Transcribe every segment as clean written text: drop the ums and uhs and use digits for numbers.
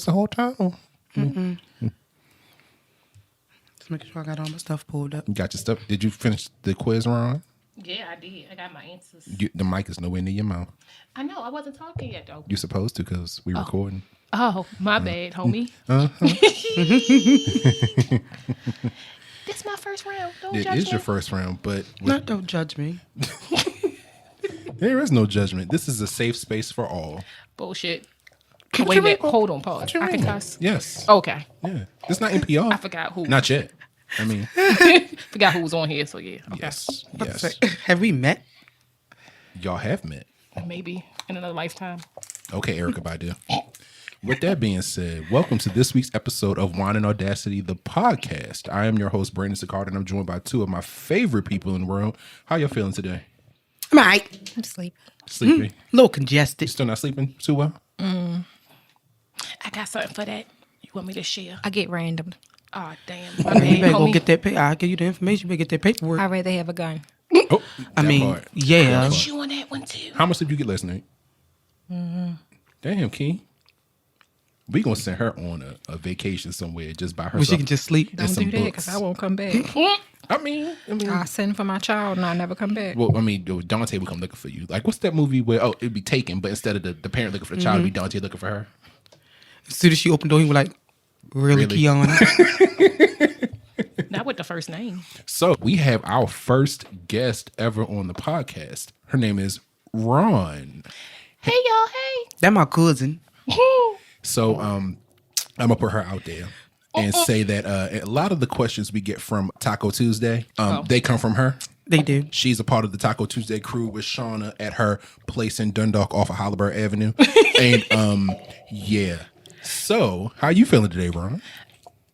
the whole time. Just making sure I got all my stuff pulled up. You got your stuff. Did you finish the quiz, Ron? Yeah, I did. I got my answers. The mic is nowhere near your mouth. I know. I wasn't talking yet, though. You're supposed to because we recording. Oh, my bad, homie. This my first round. Don't It judge is me. your first round, but Don't judge me. there is no judgment. This is a safe space for all. Bullshit. What Wait you a minute. mean? Hold on. Pause. I can cuss. Yes. Okay. Yeah. It's not NPR. I forgot who. Not yet. I mean, Forgot who was on here. So yeah. Okay. yes. Yes. Yes. Have we met? Y'all have met. Maybe in another lifetime. Okay, Erica Badu. With that being said, welcome to this week's episode of Wine and Audacity, the podcast. I am your host, Brandon Sicard, and I'm joined by two of my favorite people in the world. How y'all feeling today? I'm all right. I'm sleeping. Sleepy? A little You congested. still not sleeping too well? I got something for that. You want me to share? I get random. Oh, damn. My You bad, better go homie. get that paper. I'll give you the information. You better get that paperwork. I'd rather have a gun. Oh, I that mean, part. yeah. Put you on that one, too. How much did you get last night? Damn, Key. We gonna send her on a vacation somewhere just by herself. Where she can just sleep. And Don't some do that books. because I won't come back. I mean, I send for my child and I never come back. well, I mean, Dante would come looking for you. Like, what's that movie where it'd be Taken, but instead of the parent looking for the child, it'd be Dante looking for her? As soon as she opened the door, he was like, really, Really? Kiana? Not with the first name. So we have our first guest ever on the podcast. Her name is Ron. Hey, y'all. Hey. That my cousin. So I'm gonna put her out there and say that a lot of the questions we get from Taco Tuesday, they come from her. They do. She's a part of the Taco Tuesday crew with Shauna at her place in Dundalk off of Hollywood Avenue. And yeah. So how you feeling today, Ron?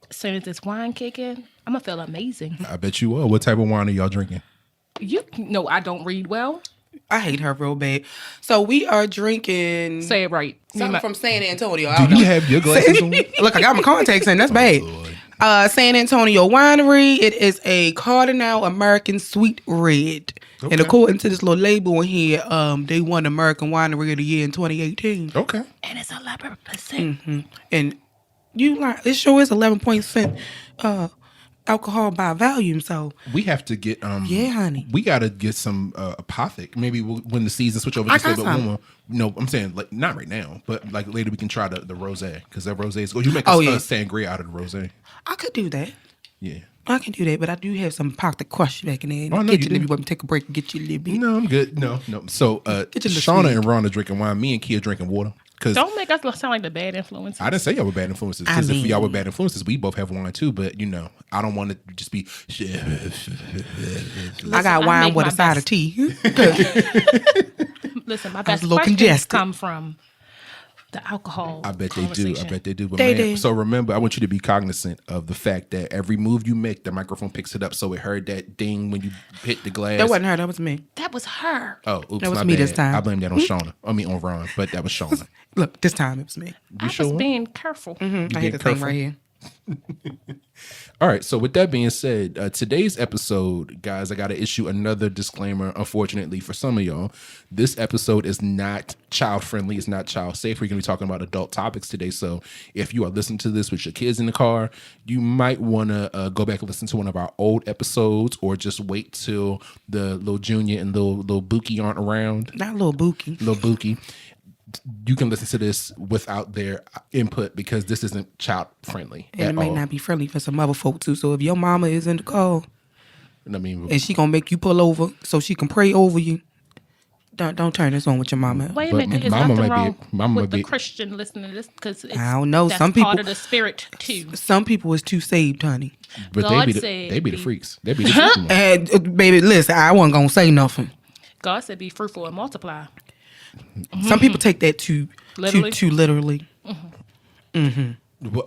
As soon as this wine kicking, I'm going to feel amazing. I bet you will. What type of wine are y'all drinking? You know I don't read well. I hate her real bad. So we are drinking Say it right. something from San Antonio. I Do don't you know. have your glasses on? Look, I got my contacts in. That's bad. Lord. San Antonio Winery. It is a Cardinal American Sweet Red. Okay. And according to this little label in here, they won American Winery of the Year in 2018. Okay. And it's 11%. And you like it sure is 11% alcohol by volume. So We have to get yeah, honey. We gotta get some apothic. Maybe when the season switch over I just a little got bit some. warmer. No, I'm saying like not right now, but like later we can try the rosé because that rosé is good. You make Oh, a yeah. sangria out of the rosé. I could do that. Yeah. I can do that, but I do have some pocket question back in there. Oh, I know Get you you do. if you want me to take a break and get you a little bit. No, I'm good. No. So Get your little Shauna sweet. and Ron are drinking wine. Me and Kia drinking water. Because Don't make us sound like the bad influence. I didn't say y'all were bad influences. I Because if mean- y'all were bad influences, we both have wine too. But I don't want it to just be. I got I wine make with a my side best. of tea. Listen, my was best a little questions congested. come from the alcohol. I bet they do. I conversation. bet they do. But They man, do. so remember, I want you to be cognizant of the fact that every move you make, the microphone picks it up, so it heard that ding when you hit the glass. That wasn't her. That was me. That was her. Oh, oops, That was my me bad. this time. I blame that on Shauna. I mean on Ron, but that was Shauna. Look, this time it was me. I was being careful. I being had the thing careful? right here. All right. So with that being said, today's episode, guys, I got to issue another disclaimer. Unfortunately, for some of y'all, this episode is not child friendly. It's not child safe. We're going to be talking about adult topics today. So if you are listening to this with your kids in the car, you might want to go back and listen to one of our old episodes, or just wait till the little Junior and little Bookie aren't around. Not little Bookie. Little Bookie. You can listen to this without their input because this isn't child friendly And it at may all. not be friendly for some other folk too. So if your mama is in the car I mean, and she gonna make you pull over so she can pray over you, don't turn this on with your mama. Wait a But minute, is Mama nothing might be- wrong Mama with might the be- Christian listening to this? Because I don't know. That's Some part people- of the spirit too. Some people is too saved, honey. but God they said be the be- freaks. They be the freaks. ones. And baby, listen, I wasn't gonna say nothing. God said, "Be fruitful and multiply." Some people take that too Literally? too literally. Well,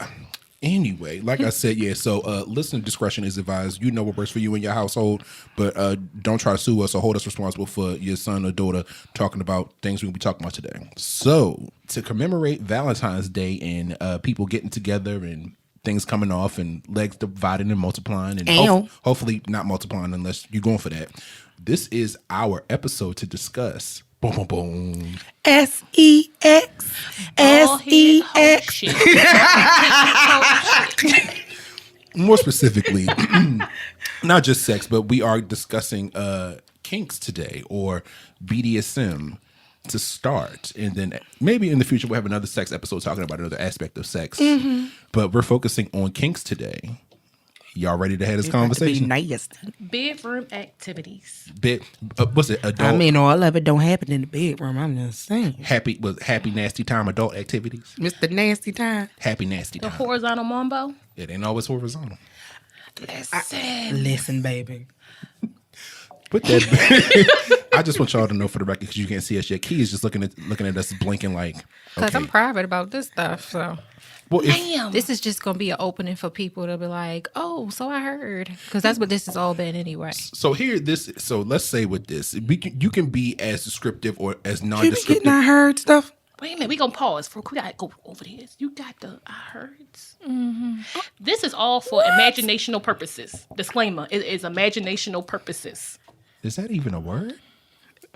anyway, like I said, yeah. So listener discretion is advised. You know what works for you in your household, but don't try to sue us or hold us responsible for your son or daughter talking about things we'll be talking about today. So to commemorate Valentine's Day and people getting together and things coming off and legs dividing and multiplying and hopefully not multiplying unless you're going for that. This is our episode to discuss Boom, boom, boom. SEX. SEX. More specifically, not just sex, but we are discussing kinks today, or BDSM to start. And then maybe in the future we'll have another sex episode talking about another aspect of sex. But we're focusing on kinks today. Y'all ready to have this conversation? Nice. Bedroom activities. What's it? Adult. I mean, all of it don't happen in the bedroom. I'm just saying. Happy nasty time adult activities. Mr. Nasty Time. Happy nasty The time. horizontal mambo. It ain't always horizontal. Listen, baby. But that, I just want y'all to know for the record, because you can't see us yet. Key is just looking at us blinking like. Because Okay. I'm private about this stuff, so. Well, Damn. This is just going to be an opening for people to be like, oh, so I heard. Because that's what this has all been anyway. So let's say with this, you can be as descriptive or as You be non-descriptive. getting I heard stuff. Wait a minute, we gonna pause for we gotta go over this. You got the I heards. This is all for imaginational purposes. Disclaimer: it is imaginational purposes. Is that even a word?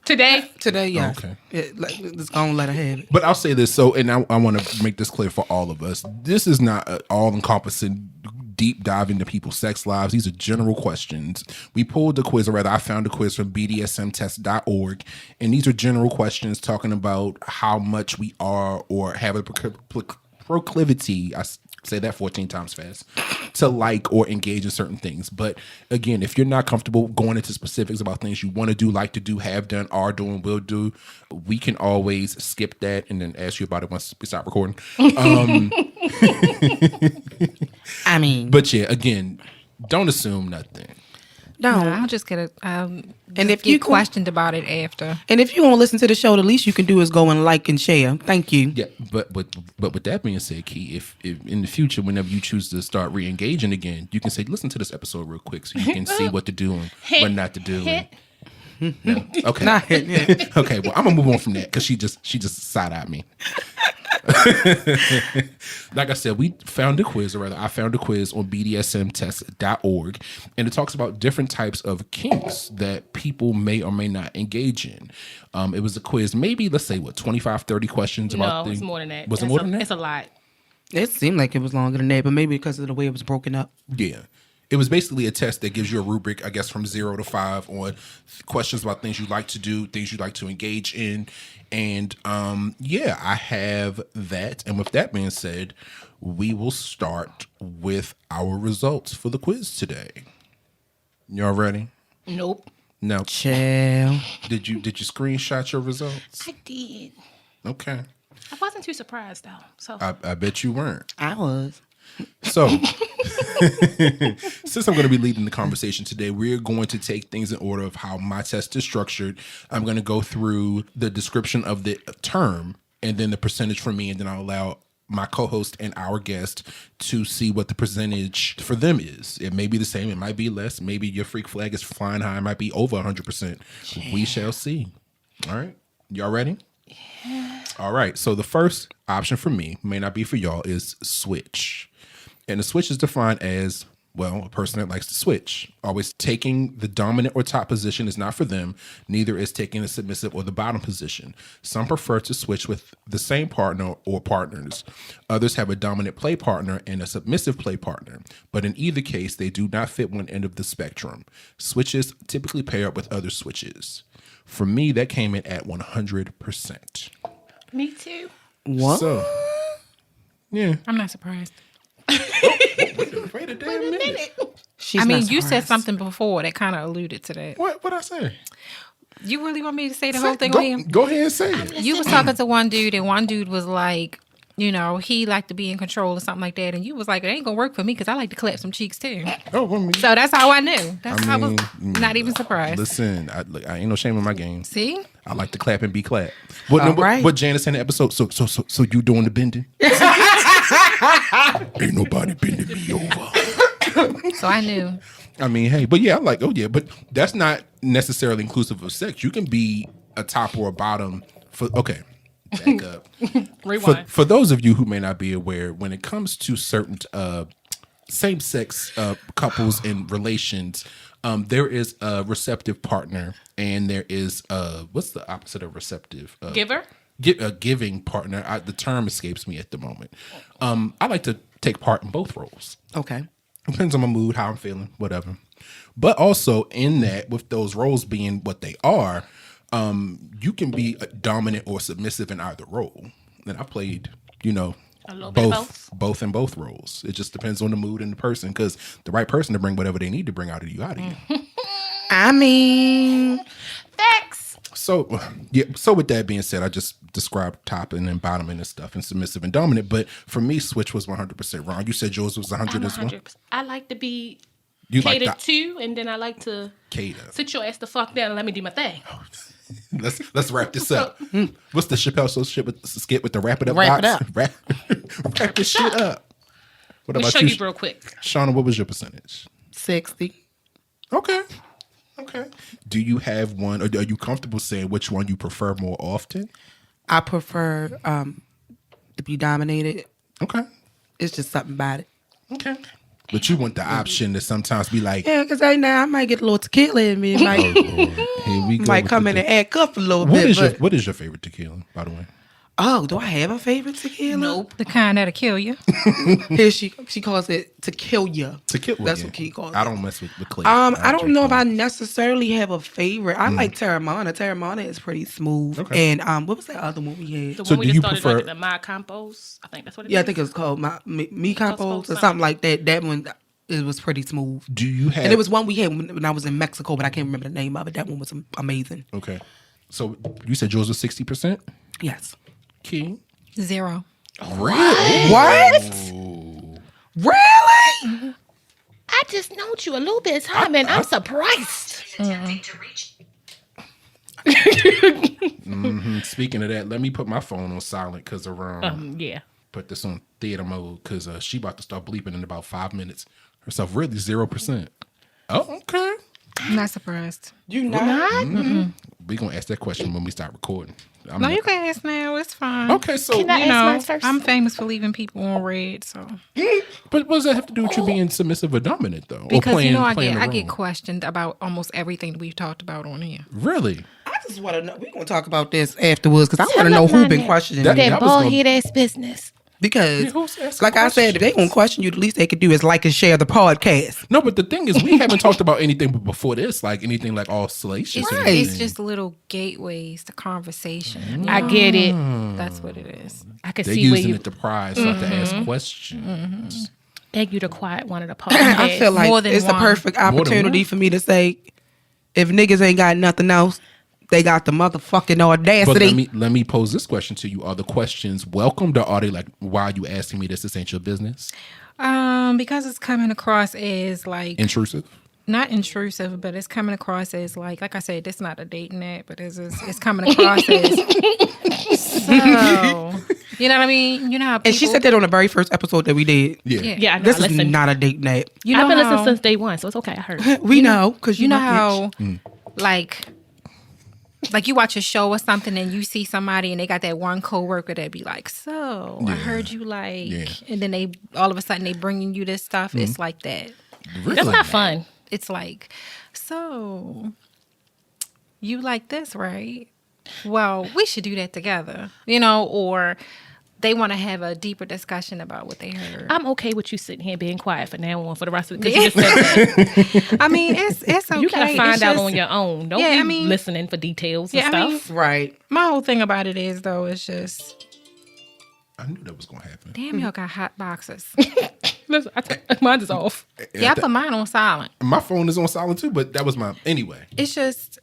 Today, Yeah. Okay. Let's go and let her have it. But I'll say this, and I want to make this clear for all of us. This is not an all-encompassing deep dive into people's sex lives. These are general questions. We pulled the quiz, or rather I found a quiz from bdsmtest.org, and these are general questions talking about how much we are or have a proclivity, I say that 14 times fast, to like or engage in certain things. But again, if you're not comfortable going into specifics about things you want to do, like to do, have done, are doing, will do, we can always skip that and then ask you about it once we stop recording. I mean, But yeah, again, don't assume nothing. no. I'll just get a. And if you get questioned about it after. And if you want to listen to the show, the least you can do is go and like and share. Thank you. Yeah, but with that being said, Key, if in the future, whenever you choose to start re-engaging again, you can say, listen to this episode real quick so you can see what to do and what not to do. No. Okay. Nah, yeah. Okay, well, I'm gonna move on from that because she just side-eyed me. Like I said, we found a quiz, or rather I found a quiz on bdsmtest.org, and it talks about different types of kinks that people may or may not engage in. It was a quiz, maybe, let's say, 25, 30 questions about no, it's more than that. Was it more than that? It's a lot. It seemed like it was longer than that, but maybe because of the way it was broken up. Yeah. It was basically a test that gives you a rubric, I guess, from 0 to 5 on questions about things you like to do, things you like to engage in. And yeah, I have that. And with that being said, we will start with our results for the quiz today. Y'all ready? Nope. No. Chill. Did you screenshot your results? I did. Okay. I wasn't too surprised though. So I bet you weren't. I was. So, since I'm going to be leading the conversation today, we're going to take things in order of how my test is structured. I'm going to go through the description of the term and then the percentage for me, and then I'll allow my co-host and our guest to see what the percentage for them is. It may be the same. It might be less. Maybe your freak flag is flying high. It might be over 100%. Yeah. We shall see. All right. Y'all ready? Yeah. All right. So the first option for me, may not be for y'all, is switch. And the switch is defined as, well, a person that likes to switch. Always taking the dominant or top position is not for them. Neither is taking the submissive or the bottom position. Some prefer to switch with the same partner or partners. Others have a dominant play partner and a submissive play partner. But in either case, they do not fit one end of the spectrum. Switches typically pair up with other switches. For me, that came in at 100%. me too. What? So, yeah. I'm not surprised. Wait a damn minute. She's I mean, not you said surprised. something before that kind of alluded to that. What I say? You really want me to say the whole thing on him? Go ahead and say it. You was talking to one dude, and one dude was like, you know, he liked to be in control or something like that, and you was like, it ain't gonna work for me because I like to clap some cheeks too. Oh, well, me. So that's how I knew. That's how I was mean, not even surprised. Listen, I ain't no shame in my game. See? I like to clap and be clapped. Right. What Janice in the episode? So you doing the bending? Ain't nobody bending me over. So I knew. I mean, hey, but yeah, I'm like, oh yeah, but that's not necessarily inclusive of sex. You can be a top or a bottom. Okay, back up. Rewind. For those of you who may not be aware, when it comes to certain same-sex couples and relations, There is a receptive partner, and there is what's the opposite of receptive? Giver? A giving partner. The term escapes me at the moment. I like to take part in both roles. Okay. Depends on my mood, how I'm feeling, whatever. But also in that, with those roles being what they are, you can be dominant or submissive in either role. And I played, A little bit of both in both roles. It just depends on the mood and the person, because the right person to bring whatever they need to bring out of you. I mean, Facts. So, yeah. So with that being said, I just described top and then bottom and stuff, and submissive and dominant. But for me, switch was 100% wrong. You said yours was 100 as well. 100%. I like to be You like catered that? to, and then I like to Cater. sit your ass the fuck down and let me do my thing. Let's wrap this up. What's the Chappelle Show skit with the wrap it up Wrap it box? up. Wrap this shit up. What Let me about show you, you real quick. Shauna? What was your percentage? 60. Okay. Do you have one, or are you comfortable saying which one you prefer more often? I prefer to be dominated. Okay. It's just something about it. Okay. But you want the option to sometimes be like, Yeah, because right now I might get a little tequila in me. It might, here we go. might with come the in and act up a little What bit. is your But, What is your favorite tequila, by the way? oh, do I have a favorite tequila? Nope. The kind that'll kill you. Here she calls it to kill you. Tequila. That's yeah. what he calls it. I don't mess with Clay. I don't drink know if I Clay. necessarily have a favorite. I like Terramana. Terramana is pretty smooth. Okay. And what was that other one we had? The So one we do just you started prefer- drinking, the My Compos. I think that's what it is. Yeah, I think it was called Me Compos or something. something like that. That one, it was pretty smooth. Do you have? And it was one we had when I was in Mexico, but I can't remember the name of it. That one was amazing. Okay. So you said yours was 60%. Yes. Key. 0. Really? What? Really? I just know you a little bit of time, and I'm surprised. Speaking of that, let me put my phone on silent because Yeah. put this on theater mode because she about to start bleeping in about 5 minutes herself. Really 0%. Oh, okay. I'm not surprised. You not? We gonna ask that question when we start recording. No, you can ask now. It's fine. Okay, so Can I You ask know, mine first? I'm famous for leaving people on red, so but what does that have to do with you being submissive or dominant though? because or playing, I playing the get role? questioned about almost everything that we've talked about on here. Really? I just want to know. We're going to talk about this afterwards because I want to know who been questioning That- me. that That was bald gonna- head ass business. Because, Yeah, who's asking like I said, if they going to question you, the least they could do is like and share the podcast. No, but the thing is, we haven't talked about anything before this, like anything like all salacious. It's, or Right. anything. it's just little gateways to conversation. I get it. That's what it is. I can They're see where using you it to pry, so to ask questions. beg you to quiet one of the podcasts. I feel like More than it's a one. perfect than opportunity one? for me to say, if niggas ain't got nothing else, they got the motherfucking But audacity. let me pose this question to you: are the questions welcomed, or are they like, "Why are you asking me this? This ain't your business." Because it's coming across as like Intrusive. not intrusive, but it's coming across as like I said, this not a dating app, but it's coming across as so. You know what I mean? You know how people, And she said that on the very first episode that we did. Yeah. Yeah, I know. This I listen. is not a date night. you know I've been how, listening since day one, so it's okay. I heard. We know because you know bitch. how like you watch a show or something and you see somebody and they got that one coworker that be like, so I heard you like, Yeah. and then they all of a sudden they bringing you this stuff. It's like that. Really? That's not fun. It's like, so you like this, right? Well, we should do that together, or they want to have a deeper discussion about what they heard. I'm okay with you sitting here being quiet for now on for the rest of the because you just said that. I mean, it's okay. You gotta find It's out just- on your own. Don't Yeah, be I mean- listening for details and Yeah, I stuff. Right. My whole thing about it is though, it's just I knew that was gonna happen. damn, y'all got hot boxes. Listen, mine is off. Yeah, I put mine on silent. My phone is on silent too, but that was my anyway. It's just,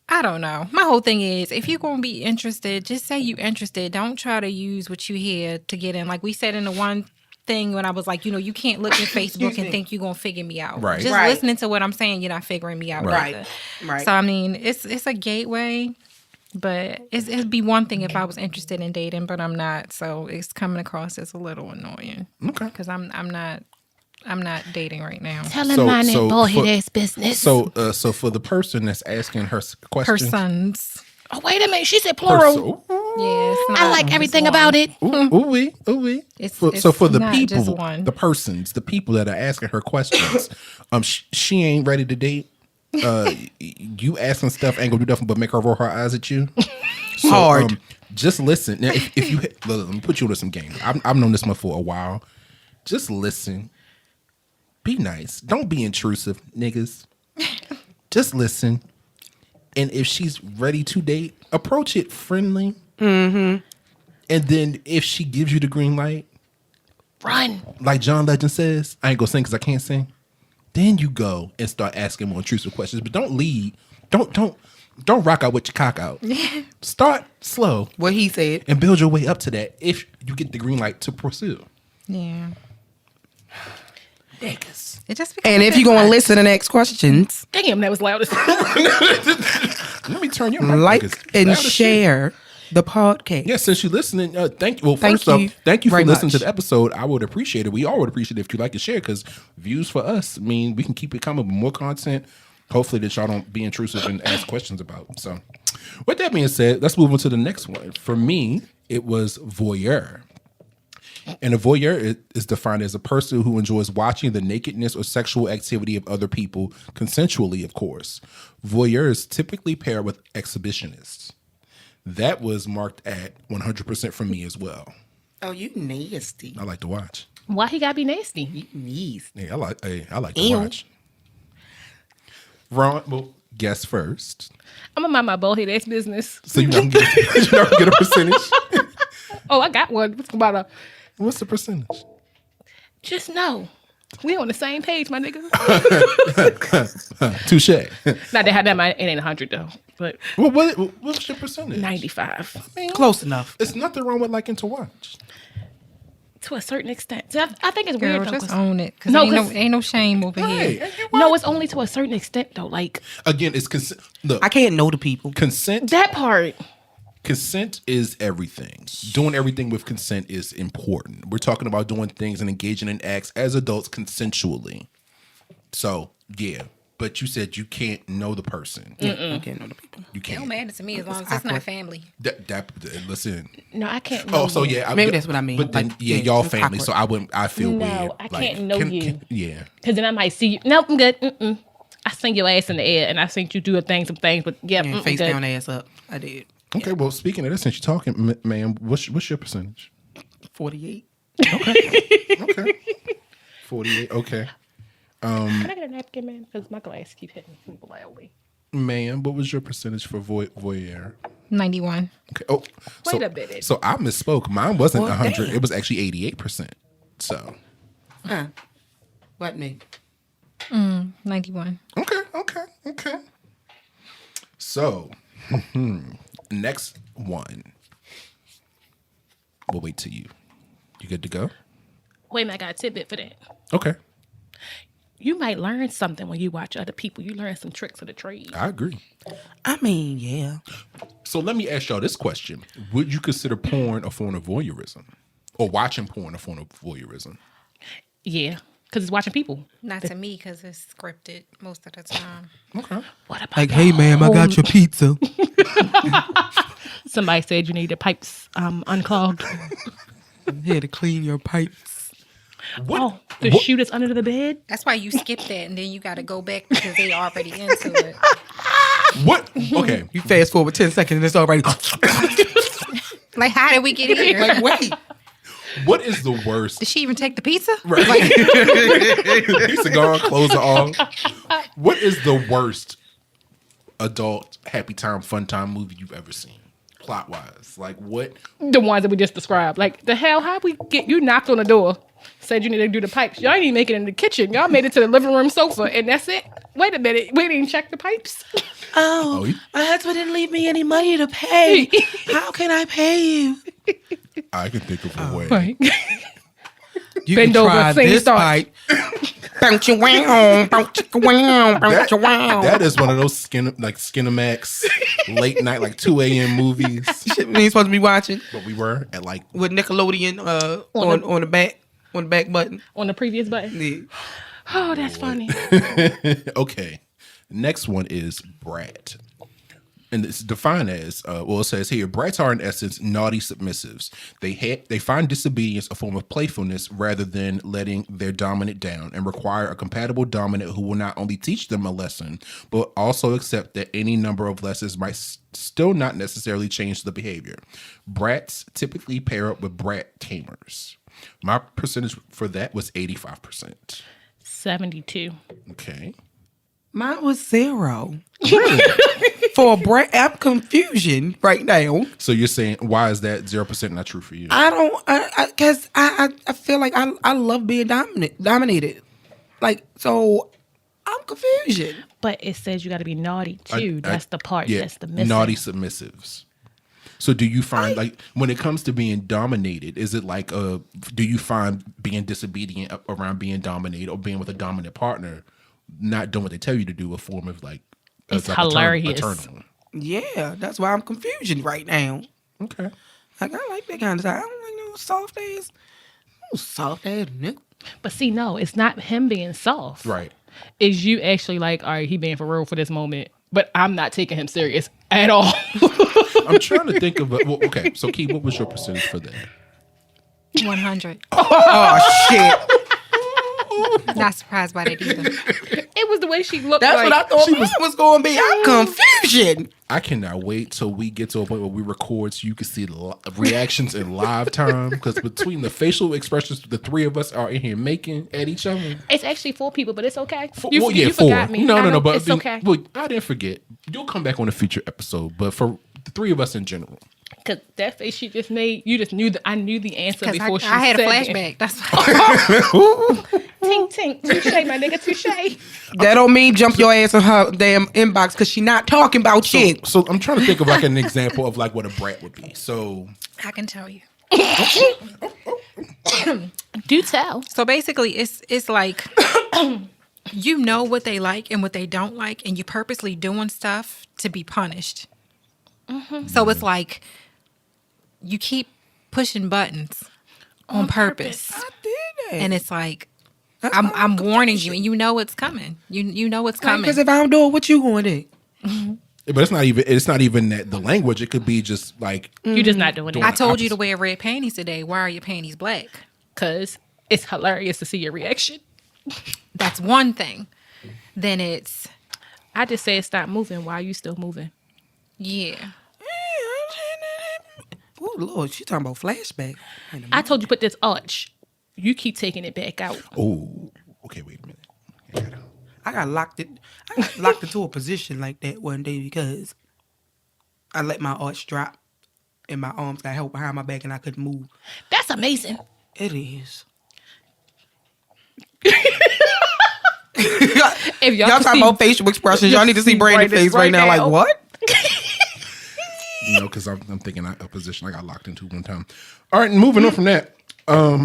I don't know. My whole thing is, if you're going to be interested, just say you interested. Don't try to use what you hear to get in. Like we said in the one thing when I was like, you can't look at Facebook and think you're going to figure me out. Right. Just Right. listening to what I'm saying, you're not figuring me out. Right. either. Right. So, I mean, it's a gateway, but it'd be one thing if I was interested in dating, but I'm not. So it's coming across as a little annoying. Okay. Because I'm not dating right now. Tell him So- mine so ain't bald head for- ass business. So for the person that's asking her question, Persons. oh, wait a minute. She said plural. Yeah, it's not, I like everything about it. Ooh wee. It's So for the not just people, one. the people that are asking her questions, she ain't ready to date. You asking stuff ain't gonna do nothing but make her roll her eyes at you. So, Hard. Just listen. Now, if you let me put you into some game. I've known this one for a while. Just listen. Be nice. Don't be intrusive, niggas. Just listen. And if she's ready to date, approach it friendly. Mm-hmm. And then if she gives you the green light, Run. like John Legend says, I ain't gonna sing because I can't sing. Then you go and start asking more intrusive questions. But don't lead. Don't rock out with your cock out. Start slow What he said. and build your way up to that if you get the green light to pursue. Yeah. Niggas. It just becomes And if you're going to listen and ask questions, Damn, that was loud as Let me turn your mic. like niggas. and Loud as shit. share the podcast. Yeah, since you're listening, thank you. Well, Thank first off, you thank you for very listening to much. the episode. I would appreciate it. We all would appreciate it if you like and share because views for us mean we can keep it coming with more content. Hopefully that y'all don't be intrusive and ask questions about. So with that being said, let's move on to the next one. For me, it was voyeur. And a voyeur is defined as a person who enjoys watching the nakedness or sexual activity of other people, consensually, of course. Voyeurs typically pair with exhibitionists. That was marked at 100% from me as well. Oh, you nasty. I like to watch. Why he gotta be nasty? You nasty. Yeah, I like to Ew. watch. Ron, well, guess first. I'm gonna mind my bald head ass business. So you don't get a percentage. Oh, I got one. What's about a? What's the percentage? Just know, we on the same page, my nigga. Touche. Not that it ain't 100 though, but Well, what's your percentage? 95 Close enough. It's nothing wrong with liking to watch. to a certain extent. So I think it's Girl, weird though. just 'Cause- own it. Because No, ain't no shame over Hey, here. no, it's only to a certain extent though. Like again, it's consent. Look, I can't know the people. consent. that part. Consent is everything. Doing everything with consent is important. We're talking about doing things and engaging in acts as adults consensually. So yeah, but you said you can't know the person. I can't know the people. You It don't can't. matter to me as long as it's not awkward. family. Listen. No, I can't. Know Oh, so you. yeah. Maybe that's what I mean. But then Like, yeah, yeah, y'all it's family. awkward. So I wouldn't. I feel No, weird. I can't know you. Yeah. Because then I might see you. Nope, I'm good. Mm-mm. I seen your ass in the air, and I seen you do some things. But yeah, Yeah, face good. down, ass up. I did. Okay. Well, speaking of this, since you're talking, ma'am, what's your percentage? 48. Okay. 48. Okay. Can I get a napkin, man? Because my glass keep hitting me loudly. Ma'am, what was your percentage for voyeur? 91. Okay. Oh, Wait a minute. So I misspoke. Mine wasn't Well, 100. damn. It was actually 88%. So Huh. What me? 91. okay. So next one. We'll wait till you. You good to go? Wait a minute, I got a tidbit for that. Okay. You might learn something when you watch other people. You learn some tricks of the trade. I agree. I mean, yeah. So let me ask y'all this question. Would you consider porn a form of voyeurism? Or watching porn a form of voyeurism? Yeah, because it's watching people. Not to me because it's scripted most of the time. Okay. What about Like, hey, ma'am, I got your pizza. Somebody said you need the pipes unclogged. I'm here to clean your pipes. What? Oh, the what- shoe that's under the bed. That's why you skip that and then you got to go back because they already into it. What? Okay. You fast forward 10 seconds and it's already. Like, how did we get here? like, wait. What is the worst? Did she even take the pizza? Right. Pizza gone, clothes are off. What is the worst adult happy time, fun time movie you've ever seen? Plot wise. Like what? The ones that we just described. Like, the hell, how we get you knocked on the door, said you need to do the pipes. Y'all didn't even make it in the kitchen. Y'all made it to the living room sofa, and that's it. Wait a minute. We didn't check the pipes. Oh, you- my husband didn't leave me any money to pay. How can I pay you? I can think of a way. Right. You Bend can over, try sing this start. pipe. Bounce your wow, bounce your wow, bounce your wow. That is one of those Skinamax late night, like 2 a.m. movies. Shit we ain't supposed to be watching But we were at like with Nickelodeon on the back button. On the previous button. Yeah. Oh, that's funny. okay. Next one is Brat. and it's defined as, it says here, brats are in essence naughty submissives. They find disobedience a form of playfulness rather than letting their dominant down, and require a compatible dominant who will not only teach them a lesson, but also accept that any number of lessons might still not necessarily change the behavior. Brats typically pair up with brat tamers. My percentage for that was 85%. 72. Okay. Mine was 0. For a brat, I'm confusion right now. So you're saying, why is that 0% not true for you? I don't, because I feel like I love being dominated. Like, so I'm confusion. But it says you got to be naughty too. That's the part that's the missing. Naughty submissives. So do you find, like, when it comes to being dominated, is it like, do you find being disobedient around being dominated or being with a dominant partner, not doing what they tell you to do, a form of like, it's like hilarious. eternal? Yeah, that's why I'm confusion right now. Okay. Like, I like that kind of stuff. I don't like no soft ass. Soft ass nigga. But see, no, it's not him being soft. Right. Is you actually like, all right, he being for real for this moment, but I'm not taking him serious at all. I'm trying to think of okay. So Key, what was your percentage for that? 100. Oh, shit. Not surprised by that either. It was the way she looked. That's like, what I thought mine was going to be. I'm confusion. I cannot wait till we get to a point where we record so you can see the reactions in live time. Because between the facial expressions the three of us are in here making at each other. It's actually 4 people, but it's okay. You 4. Forgot me. No. But it's okay. Well, I didn't forget. You'll come back on a future episode. But for the three of us in general. Because that face she just made, you just knew that I knew the answer before she said I had a it. flashback. That's why. Tink, tink, touche, my nigga, touche. That don't mean jump your ass in her damn inbox because she not talking about shit. So I'm trying to think of like an example of like what a brat would be. So I can tell you. Do tell. So basically, it's like you know what they like and what they don't like, and you purposely doing stuff to be punished. Mm-hmm. So it's like you keep pushing buttons on purpose. I did that. And it's like I'm warning you, and you know it's coming. You know it's coming. Because if I don't do it, what you going to do? but it's not even that the language. It could be just like You're just not doing it. I told you to wear red panties today. Why are your panties black? Because it's hilarious to see your reaction. That's one thing. Then it's I just said stop moving. Why are you still moving? yeah. Oh, Lord, she talking about flashback. I told you put this arch. You keep taking it back out. oh, okay, wait a minute. I got locked into a position like that one day because I let my arch drop and my arms got held behind my back and I couldn't move. That's amazing. It is. If y'all talking about facial expressions, y'all need to see Brandon's face right now. Like, what? You know, because I'm thinking a position I got locked into one time. All right, moving on from that. Wait a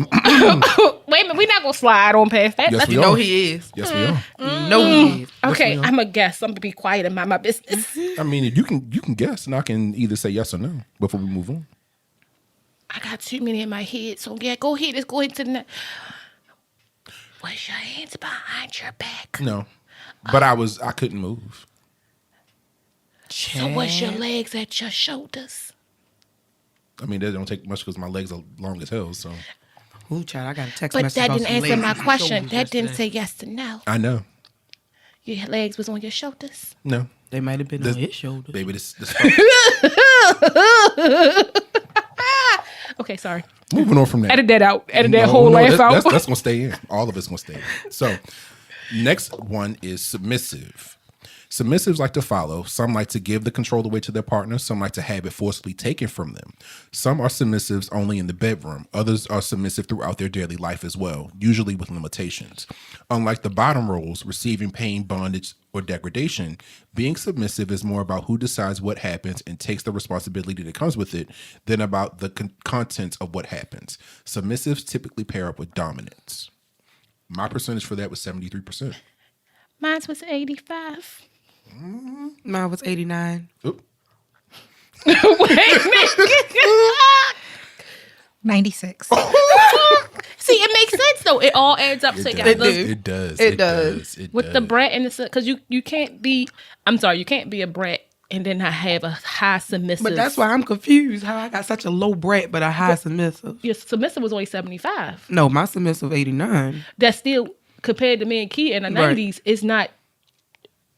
minute, we're not gonna slide on past that. Yes, we You know are. he is. Yes, we are. No, he is. Okay, I'm a guest. I'm gonna be quiet and mind my business. I mean, you can guess, and I can either say yes or no before we move on. I got too many in my head, so yeah, go ahead. Let's go into the. Was your hands behind your back? No, but I couldn't move. So was your legs at your shoulders? I mean, that don't take much because my legs are long as hell. So Ooh, child, I got a text But message that about didn't some answer ladies my with question. shoulders That didn't yesterday. say yes or no. I know. Your legs was on your shoulders. No, They might have been on his shoulders. baby, this Okay, sorry. moving on from that. Edit that out. Edit that No, whole laugh that- out. That's gonna stay in. All of it's gonna stay in. So, next one is submissive. Submissives like to follow. Some like to give the control away to their partner. Some like to have it forcibly taken from them. Some are submissives only in the bedroom. Others are submissive throughout their daily life as well, usually with limitations. Unlike the bottom roles, receiving pain, bondage, or degradation, being submissive is more about who decides what happens and takes the responsibility that comes with it than about the contents of what happens. Submissives typically pair up with dominance. My percentage for that was 73%. Mine was 85. Mine was 89. Oop. Wait a minute. 96. See, it makes sense though. It all adds up together. It does. It does. It With does. the brat and the because you can't be. I'm sorry, you can't be a brat and then I have a high submissive. But that's why I'm confused. How I got such a low brat but a high submissive. Your submissive was only 75. No, my submissive 89. That's still, compared to me and Key in the Right. 90s, is not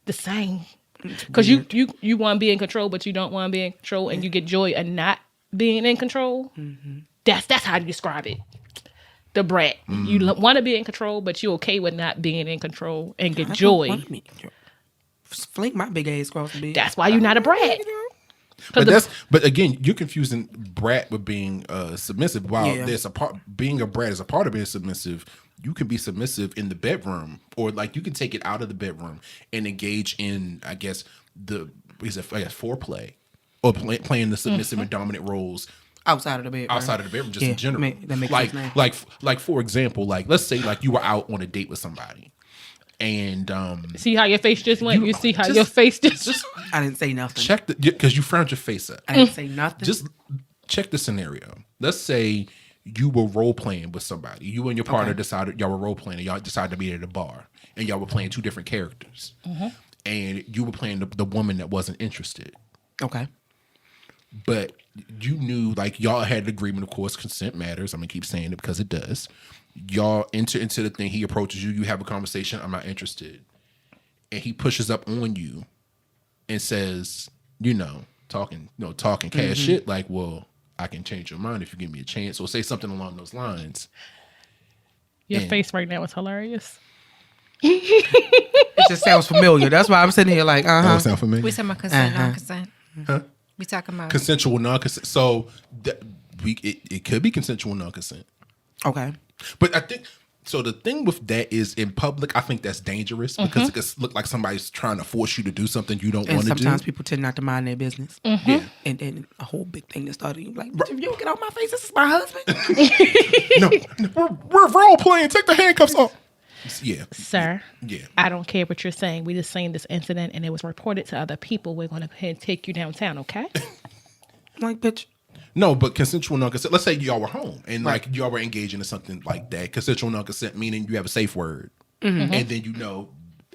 the same. Because you want to be in control, but you don't want to be in control, and you get joy in not being in control. Mm-hmm. That's how you describe it. The brat. You want to be in control, but you're okay with not being in control and get joy. Fling my big ass across the bed. That's why you're not a brat. But again, you're confusing brat with being submissive. While Yeah. there's a part, being a brat is a part of being submissive. You can be submissive in the bedroom, or like you can take it out of the bedroom and engage in, I guess, foreplay, or playing the submissive and dominant roles outside of the bedroom. outside of the bedroom, just in general. That makes like, sense now. like for example, like let's say like you were out on a date with somebody, and See how your face just went? You- You see how just- your face just I didn't say nothing. check because you frowned your face up. I didn't say nothing. Just check the scenario. Let's say you were role playing with somebody. You and your partner decided y'all were role playing, and y'all decided to be at a bar, and y'all were playing two different characters, and you were playing the woman that wasn't interested. Okay. But you knew, like, y'all had an agreement, of course, consent matters. I'm going to keep saying it because it does. Y'all enter into the thing. He approaches you. You have a conversation. I'm not interested. And he pushes up on you and says, talking cash shit, like, well, I can change your mind if you give me a chance. Or say something along those lines. your And- face right now is hilarious. It just sounds familiar. That's why I'm sitting here like, That would sound familiar. We talking about consent, non-consent. We talking about Consensual non-consent. So it could be consensual non-consent. Okay. But I think so. The thing with that is, in public, I think that's dangerous because it could look like somebody's trying to force you to do something you don't And want to do. sometimes people tend not to mind their business. Yeah. And then a whole big thing that started, you like, if you don't get off my face, this is my husband. No, we're role playing. Take the handcuffs off. Yeah. Sir, Yeah. I don't care what you're saying. We just saying this incident and it was reported to other people. We're going to go ahead and take you downtown, okay? Like, bitch. No, but consensual non-consent. Let's say y'all were home and like y'all were engaging in something like that. Consensual non-consent meaning you have a safe word, and then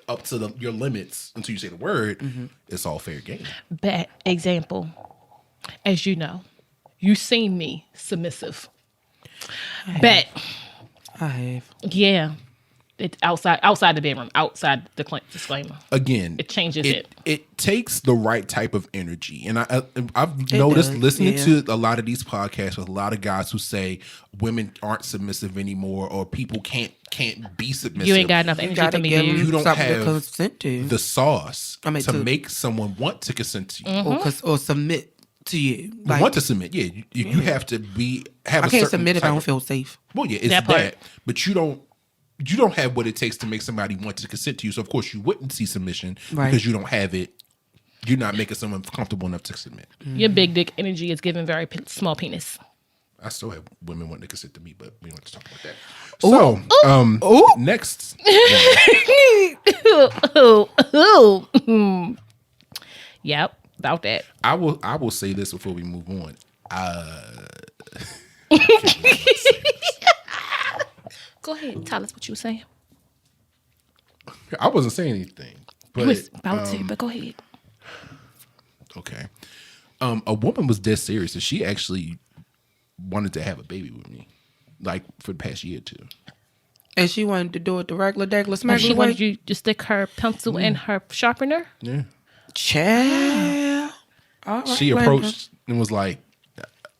up to your limits until you say the word. It's all fair game. Bad example. As you know, you seen me submissive. Bet. I have. Yeah. It's outside the bedroom, outside the disclaimer. Again, It changes it. It takes the right type of energy, and I've noticed does, listening yeah. to a lot of these podcasts with a lot of guys who say women aren't submissive anymore, or people can't be submissive. You ain't got enough You energy gotta for me, give dude. them You don't something have to consent to. the sauce I mean, to to- make someone want to consent to you. Or submit to you. You want to submit, yeah. You have to have. I a can't certain submit if I type don't of- feel safe. Well, yeah, it's That that, part. but you don't have what it takes to make somebody want to consent to you. So of course you wouldn't see submission Right. because you don't have it. You're not making someone comfortable enough to submit. Your big dick energy is giving very small penis. I still have women wanting to consent to me, but we don't have to talk about that. So, next. Yep, about that. I will say this before we move on. Go ahead, tell us what you were saying. I wasn't saying anything, You but was about to, but go ahead. okay. A woman was dead serious, and she actually wanted to have a baby with me, like for the past year or two. And she wanted to do it the regular, And smack she wanted you to stick her pencil in her sharpener. Yeah. Child. All right, She Landon. approached and was like,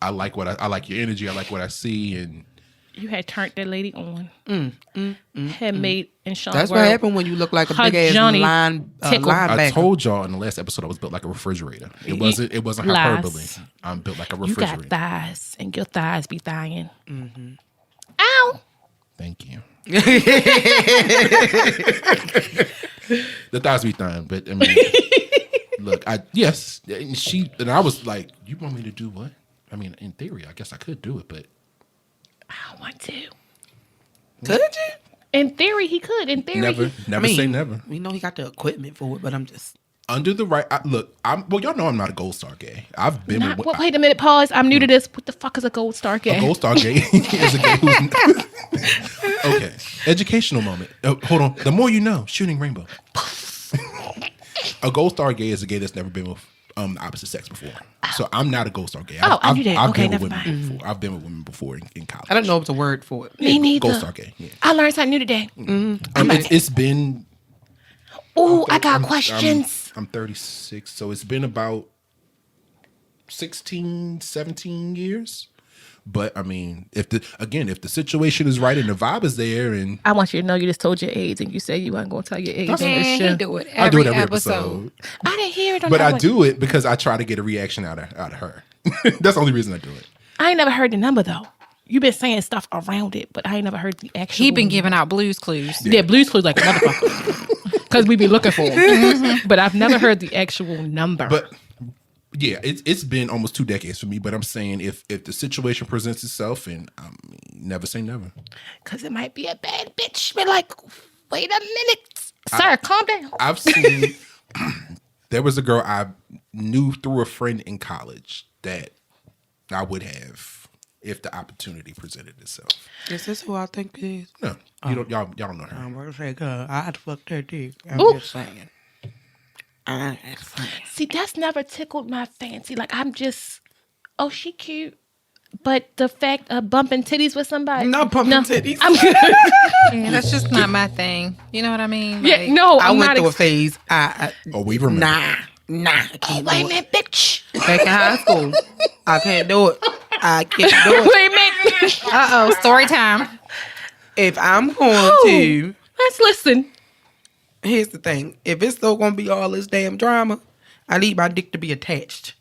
I like your energy, I like what I see, and You had turned that lady on. Had made and Sean. That's what happened when you look like a Her big ass Johnny linebacker. I told y'all in the last episode I was built like a refrigerator. It wasn't Lies. hyperbole. I'm built like a You refrigerator. got thighs, and your thighs be dying. Ow! Thank you. The thighs be dying, but I mean, look, I was like, you want me to do what? I mean, in theory, I guess I could do it, but I don't want to. Could you? In theory, he could. In theory, never say never. We know he got the equipment for it, but I'm just. Under the right, y'all know I'm not a gold star gay. I've been Not, with well, wait a minute, pause. I'm new to this. What the fuck is a gold star a gay? gold star gay is a gay who's okay. Educational moment. Hold on. The more you know, shooting rainbow. A gold star gay is a gay that's never been with the opposite sex before. So I'm not a ghost or gay. Oh, I knew that. I've Okay, been with never women mind. before. I've been with women before in college. I don't know if it's a word for it. Me neither. Ghost or gay. Yeah. I learned something new today. It's been. Oh, I got questions. I'm 36, so it's been about 16, 17 years. But I mean, if the situation is right and the vibe is there, and I want you to know you just told your age and you said you weren't going to tell your age. Man, he do it I do it every every episode. episode. I didn't hear it on But that I one. do it because I try to get a reaction out of her. That's the only reason I do it. I ain't never heard the number though. You've been saying stuff around it, but I ain't never heard the actual. He been giving out Blues Clues. Yeah, Blues Clues like a motherfucker. Because we be looking for them. But I've never heard the actual number. But yeah, it's been almost 2 decades for me. But I'm saying if the situation presents itself, and never say never. Because it might be a bad bitch. Be like, wait a minute. Sir, calm down. I've seen there was a girl I knew through a friend in college that I would have if the opportunity presented itself. Is this who I think it is? No, you don't. Y'all don't know her. I'm going to say, girl, I had to fuck that dick. I'm Ooh. just saying. I'm just saying. See, that's never tickled my fancy. Like, I'm just, oh, she cute. But the fact of bumping titties with somebody. Not bumping titties. I'm good. Yeah, that's just not my thing. You know what I mean? Yeah, Like, no, I I'm went not. through a phase. We remember. Nah. I Oh, can't wait a do it. minute, bitch. Back in high school, I can't do it. I can't do it. Wait a minute. Uh-oh, story time. If I'm going to, Let's listen. here's the thing. If it's still going to be all this damn drama, I need my dick to be attached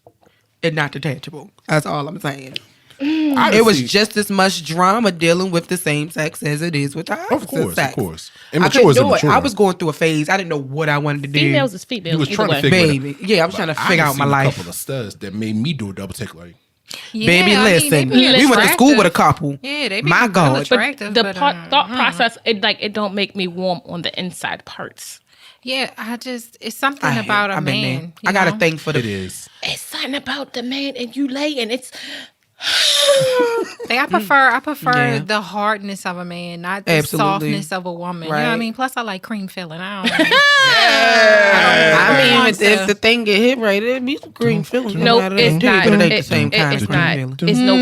and not detachable. That's all I'm saying. It was just as much drama dealing with the same sex as it is with the opposite sex. Of course. I Immature couldn't is do it. immature. I was going through a phase. I didn't know what I wanted to do. Females is females. You was either trying to way. figure it out. Baby. Yeah, I was trying to figure out my A life. couple of studs that made me do a double take. Like, Yeah, Baby, I mean, listen. they be We went to school attractive. with a couple. Yeah, they be My real God. attractive. The but, thought process, it don't make me warm on the inside parts. Yeah, it's something about a I've been there. man. I got a know? thing for the it is. It's something about the man and you lay and it's Like, I prefer Yeah. the hardness of a man, not the Absolutely. softness of a woman. You know what I Right. mean? Plus, I like cream filling. I don't. I mean, want if to- the thing get hit right, it'd be some green feelings. no, it's not. But it ain't the It- same it- kind it's of green not. feeling. It's no.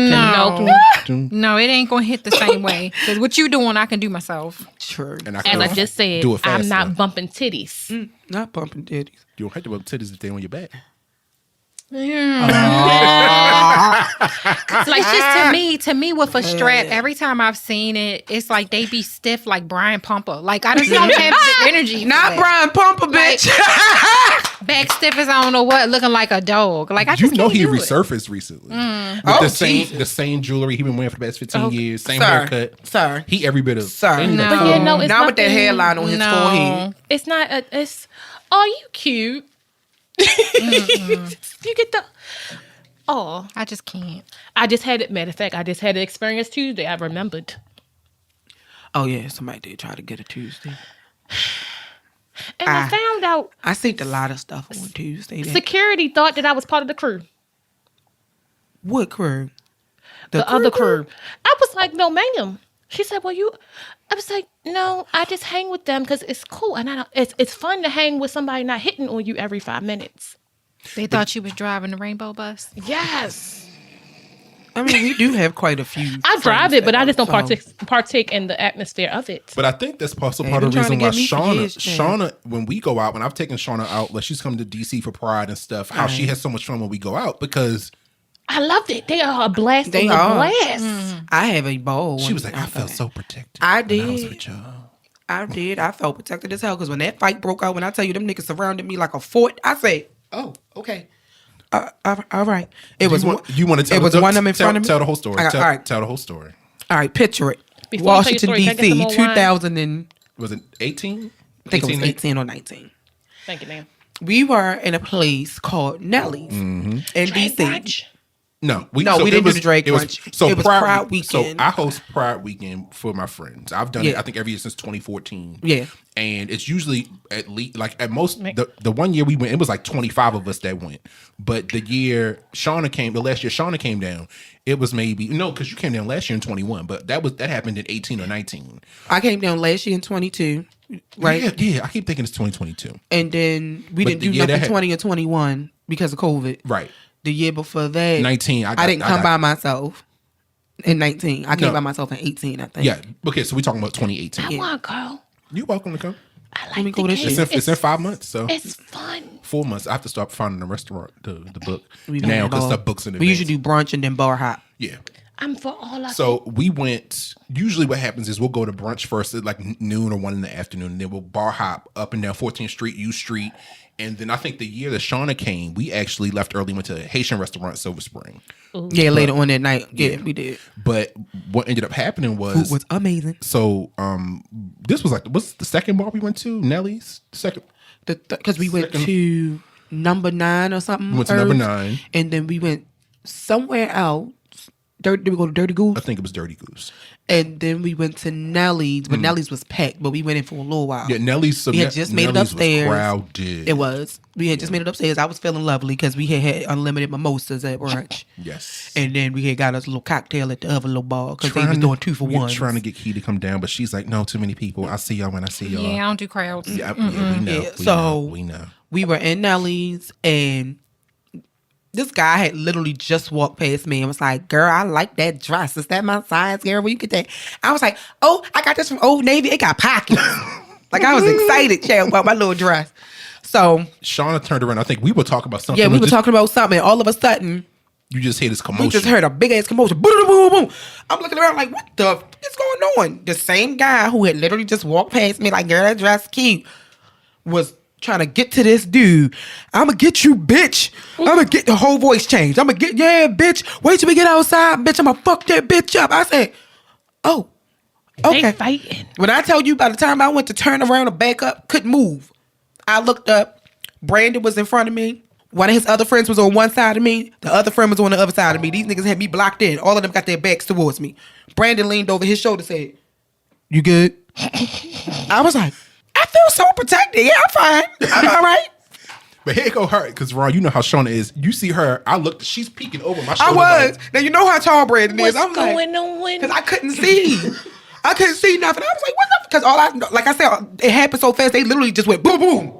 No, it ain't gonna hit the same way. Because what you doing, I can do myself. True. And As I just said, do it I'm faster. not bumping titties. Not pumping titties. You don't have to rub titties if they on your back. It's like just to me with a strap. Every time I've seen it, it's like they be stiff like Brian Pumper. Like I just don't have the energy. for Not that. Brian Pumper, bitch. Back stiff as I don't know what, looking like a dog. Like I You just know can't he do it. resurfaced recently with Oh, the Jesus. same jewelry he been wearing for the past 15 years, same Sir. haircut. Sir. He every bit of Sir. ain't No. like But yeah, no, it's Not with that nothing- hairline on his forehead. It's not. It's. Oh, you cute. You get the. Oh, I just can't. I just had it. Matter of fact, I just had an experience Tuesday. I remembered, Oh, yeah. Somebody did try to get a Tuesday. and I found out I seen a lot of stuff on Tuesday. that- security thought that I was part of the crew. What crew? The other crew. I was like, no, ma'am. She said, well, you. I was like, no, I just hang with them because it's cool, and I don't, it's fun to hang with somebody not hitting on you every 5 minutes. They thought you was driving the rainbow bus. Yes, I mean, we do have quite a few. I drive friends it, but that I just don't so- partake in the atmosphere of it. But I think that's also Hey, part of the been trying reason to why get me for years, Shauna, when we go out, when I've taken Shauna out, like she's come to DC for Pride and stuff, how she has so much fun when we go out because I loved it. They are a blast. They They are. blast. I have a bowl. she when was like, I felt so protected. I when I was did. with y'all. I did. I felt protected as hell because when that fight broke out, when I tell you them niggas surrounded me like a fort, I said, "Oh, okay, all right." It was You want to tell? It was the, one of them in front of me. Tell the whole story. I got- Tell, all right. tell the whole story. All right, picture it. Before you tell your Washington story, can I get some D.C. more wine? 2000 and Was it 18? I think it was 18 or 19. Thank you, ma'am. We were in a place called Nellie's Mm-hmm. in Drag D.C. brunch. No, We it didn't do was- the Drake it was- brunch. So It was Pride weekend. So I host Pride weekend for my friends. I've done it. Yeah. I think every year since 2014. Yeah. and it's usually at least like at most the 1 year we went, it was like 25 of us that went. But the last year Shauna came down, it was maybe because you came down last year in 21, but that happened in 18 or 19. I came down last year in 22, right? Yeah. I keep thinking it's 2022. And then we But didn't the do year nothing that 20 or 21. because of COVID. Right. The year before that, 19. I didn't come by myself. In 19, I came by myself in 18. I think. Yeah. Okay. So we're talking about 2018. I want to go. You're welcome to come. I Let me like go the this game. year. It's in 5 months. So It's fun. 4 months. I have to start finding a restaurant the book We now because bar. the books in We advance. usually do brunch and then bar hop. Yeah. I'm for all of So we went. Usually, what happens is we'll go to brunch first at like noon or 1 in the afternoon, and then we'll bar hop up and down 14th Street, U Street, and then I think the year that Shauna came, we actually left early, went to a Haitian restaurant, Silver Spring. Yeah, later on that night. Yeah, we did. But what ended up happening Food was amazing. so this was like what's the second bar we went to? Nellie's second. Because we went to number 9 or something. We went to number 9, and then we went somewhere else. Did we go to Dirty Goose? I think it was Dirty Goose. And then we went to Nellie's, but Nellie's was packed. But we went in for a little while. Yeah, Nellie's. So we had just made it Nellie's upstairs. Was crowded. It was. We had just made it upstairs. I was feeling lovely because we had unlimited mimosas at brunch. Yes. And then we had got us a little cocktail at the other little bar because they was doing 2 for 1. Trying to get Key to come down, but she's like, no, too many people. I see y'all when I see y'all. Yeah, I don't do crowds. Yeah, we know. Yeah, We so- know. We know. We were in Nellie's and this guy had literally just walked past me and was like, girl, I like that dress. Is that my size, girl? Where you get that? I was like, oh, I got this from Old Navy. It got pockets. Like, I was excited, child, about my little dress. So, Shauna turned around. I think we were talking about something. yeah, we were talking about something. And all of a sudden, You just hear this commotion. we just heard a big-ass commotion. Boom, boom, boom, boom. I'm looking around like, what the f- is going on? The same guy who had literally just walked past me like, girl, that dress cute, was trying to get to this dude. I'm going to get you, bitch. I'm going to get the whole voice changed. I'm going to get, yeah, bitch. Wait till we get outside, bitch. I'm going to fuck that bitch up. I said, oh, okay. They fighting. When I tell you by the time I went to turn around and back up, couldn't move. I looked up. Brandon was in front of me. One of his other friends was on one side of me. The other friend was on the other side of me. These niggas had me blocked in. All of them got their backs towards me. Brandon leaned over his shoulder and said, you good? I was like, I feel so protected. Yeah, I'm fine. I'm all right. But here go her, because Ron, you know how Shauna is. You see her, I looked, she's peeking over my shoulder. I was. like, Now, you know how tall Brandon is. What's I was like, going on? because I couldn't see. I couldn't see nothing. I was like, what the? Because all I, like I said, it happened so fast. They literally just went boom, boom.